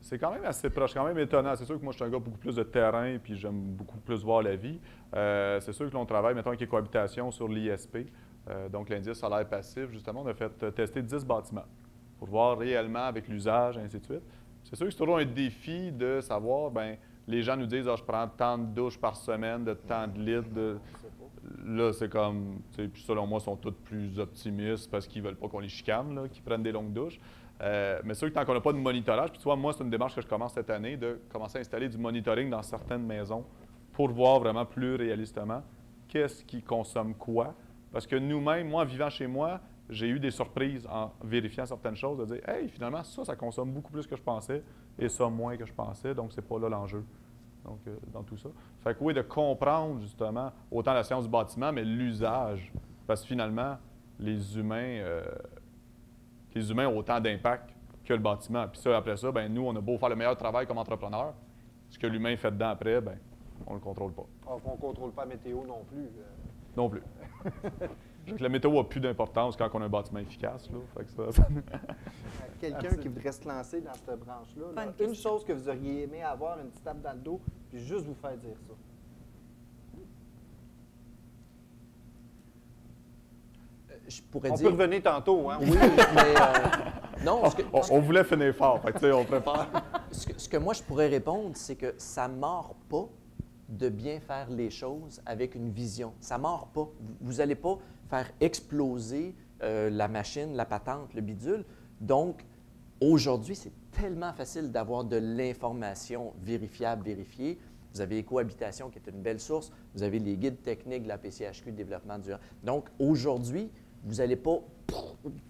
C'est quand même assez proche, quand même étonnant. C'est sûr que moi, je suis un gars beaucoup plus de terrain, puis j'aime beaucoup plus voir la vie. C'est sûr que l'on travaille, mettons, avec Écohabitation sur l'ISP, donc l'indice salaire passif. Justement, on a fait tester 10 bâtiments pour voir réellement avec l'usage, et ainsi de suite. C'est sûr que c'est toujours un défi de savoir, les gens nous disent, je prends tant de douches par semaine, de tant de litres. Là, c'est comme, puis selon moi, ils sont tous plus optimistes parce qu'ils ne veulent pas qu'on les chicane, là, qu'ils prennent des longues douches. Mais c'est sûr que tant qu'on n'a pas de monitorage, puis tu vois, moi, c'est une démarche que je commence cette année, de commencer à installer du monitoring dans certaines maisons pour voir vraiment plus réalistement qu'est-ce qui consomme quoi. Parce que nous-mêmes, moi, en vivant chez moi, j'ai eu des surprises en vérifiant certaines choses, de dire « Hey, finalement, ça consomme beaucoup plus que je pensais et ça moins que je pensais, donc c'est pas là l'enjeu. » Donc, dans tout ça. Fait que oui, de comprendre justement autant la science du bâtiment, mais l'usage. Parce que finalement, les humains ont autant d'impact que le bâtiment. Puis ça, après ça, ben nous, on a beau faire le meilleur travail comme entrepreneur, ce que l'humain fait dedans après, ben on ne le contrôle pas. On ne contrôle pas la météo non plus. Non plus. Donc, la météo n'a plus d'importance quand on a un bâtiment efficace. Là. Fait que ça... Quelqu'un qui voudrait se lancer dans cette branche-là, là, une chose que vous auriez aimé avoir, une petite tape dans le dos, puis juste vous faire dire ça. Je pourrais On dire... peut revenir tantôt, hein? Oui, mais... non, on voulait finir fort, fait que, on prépare. Ce que moi, je pourrais répondre, c'est que ça ne mord pas de bien faire les choses avec une vision. Ça ne mord pas. Vous n'allez pas faire exploser la machine, la patente, le bidule. Donc, aujourd'hui, c'est tellement facile d'avoir de l'information vérifiable, vérifiée. Vous avez Écohabitation, qui est une belle source. Vous avez les guides techniques de la PCHQ, développement durable. Donc, aujourd'hui, vous n'allez pas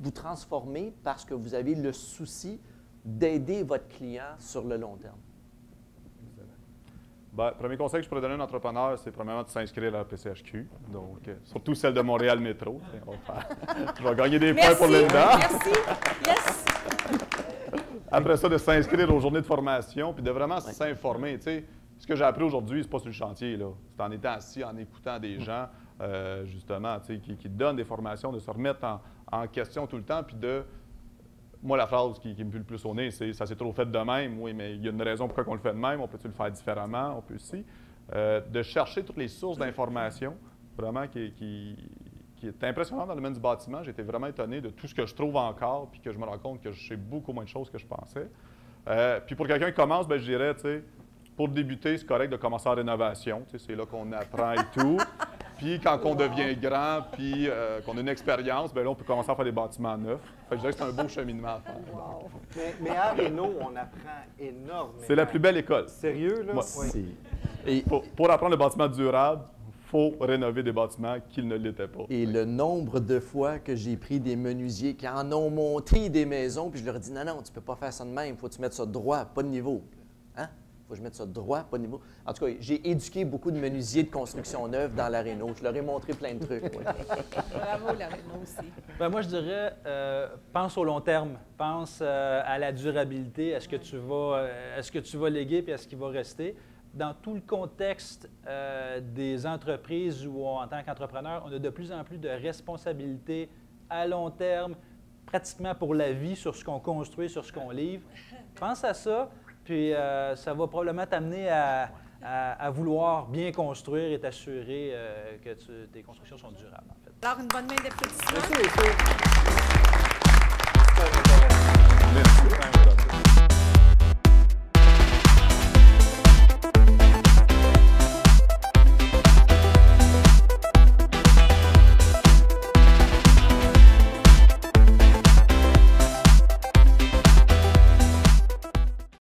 vous transformer parce que vous avez le souci d'aider votre client sur le long terme. Ben, premier conseil que je pourrais donner à un entrepreneur, c'est premièrement de s'inscrire à la PCHQ. Donc, surtout celle de Montréal Métro. Je vais gagner des points pour Linda. Merci. Yes. Après ça, de s'inscrire aux journées de formation, puis de vraiment s'informer. Tu sais, ce que j'ai appris aujourd'hui, c'est pas sur le chantier, là. C'est en étant assis, en écoutant des gens, justement, tu sais, qui te donnent des formations, de se remettre en question tout le temps, puis de... Moi, la phrase qui me pue le plus au nez, c'est « ça s'est trop fait de même ». Oui, mais il y a une raison pourquoi on le fait de même. On peut-tu le faire différemment? On peut aussi. De chercher toutes les sources d'informations, vraiment, qui est impressionnant dans le domaine du bâtiment. J'ai été vraiment étonné de tout ce que je trouve encore, puis que je me rends compte que je sais beaucoup moins de choses que je pensais. Puis pour quelqu'un qui commence, bien, je dirais, tu sais, pour débuter, c'est correct de commencer en rénovation. Tu sais, c'est là qu'on apprend et tout. Puis quand on devient grand, puis qu'on a une expérience, bien là, on peut commencer à faire des bâtiments neufs. Fait que je dirais que c'est un beau cheminement à faire. Wow. Mais à Réno, on apprend énormément. C'est la plus belle école. Sérieux, là? Moi, Oui. pour apprendre le bâtiment durable, il faut rénover des bâtiments qui ne l'étaient pas. Et le nombre de fois que j'ai pris des menuisiers qui en ont monté des maisons, puis je leur ai dit « Non, non, tu ne peux pas faire ça de même, il faut que tu mettes ça droit, pas de niveau. » Hein? Il faut que je mette ça droit, pas de niveau. En tout cas, j'ai éduqué beaucoup de menuisiers de construction neuve dans la Réno. Je leur ai montré plein de trucs. Oui. Bravo, la Réno aussi. Ben moi, je dirais, pense au long terme. Pense à la durabilité, à ce que tu vas léguer puis à ce qui va rester. Dans tout le contexte des entreprises où, en tant qu'entrepreneur, on a de plus en plus de responsabilités à long terme, pratiquement pour la vie, sur ce qu'on construit, sur ce qu'on livre. Pense à ça. Puis ça va probablement t'amener à vouloir bien construire et t'assurer que tes constructions sont durables, en fait. Alors, une bonne main d'applaudissements. Merci, messieurs.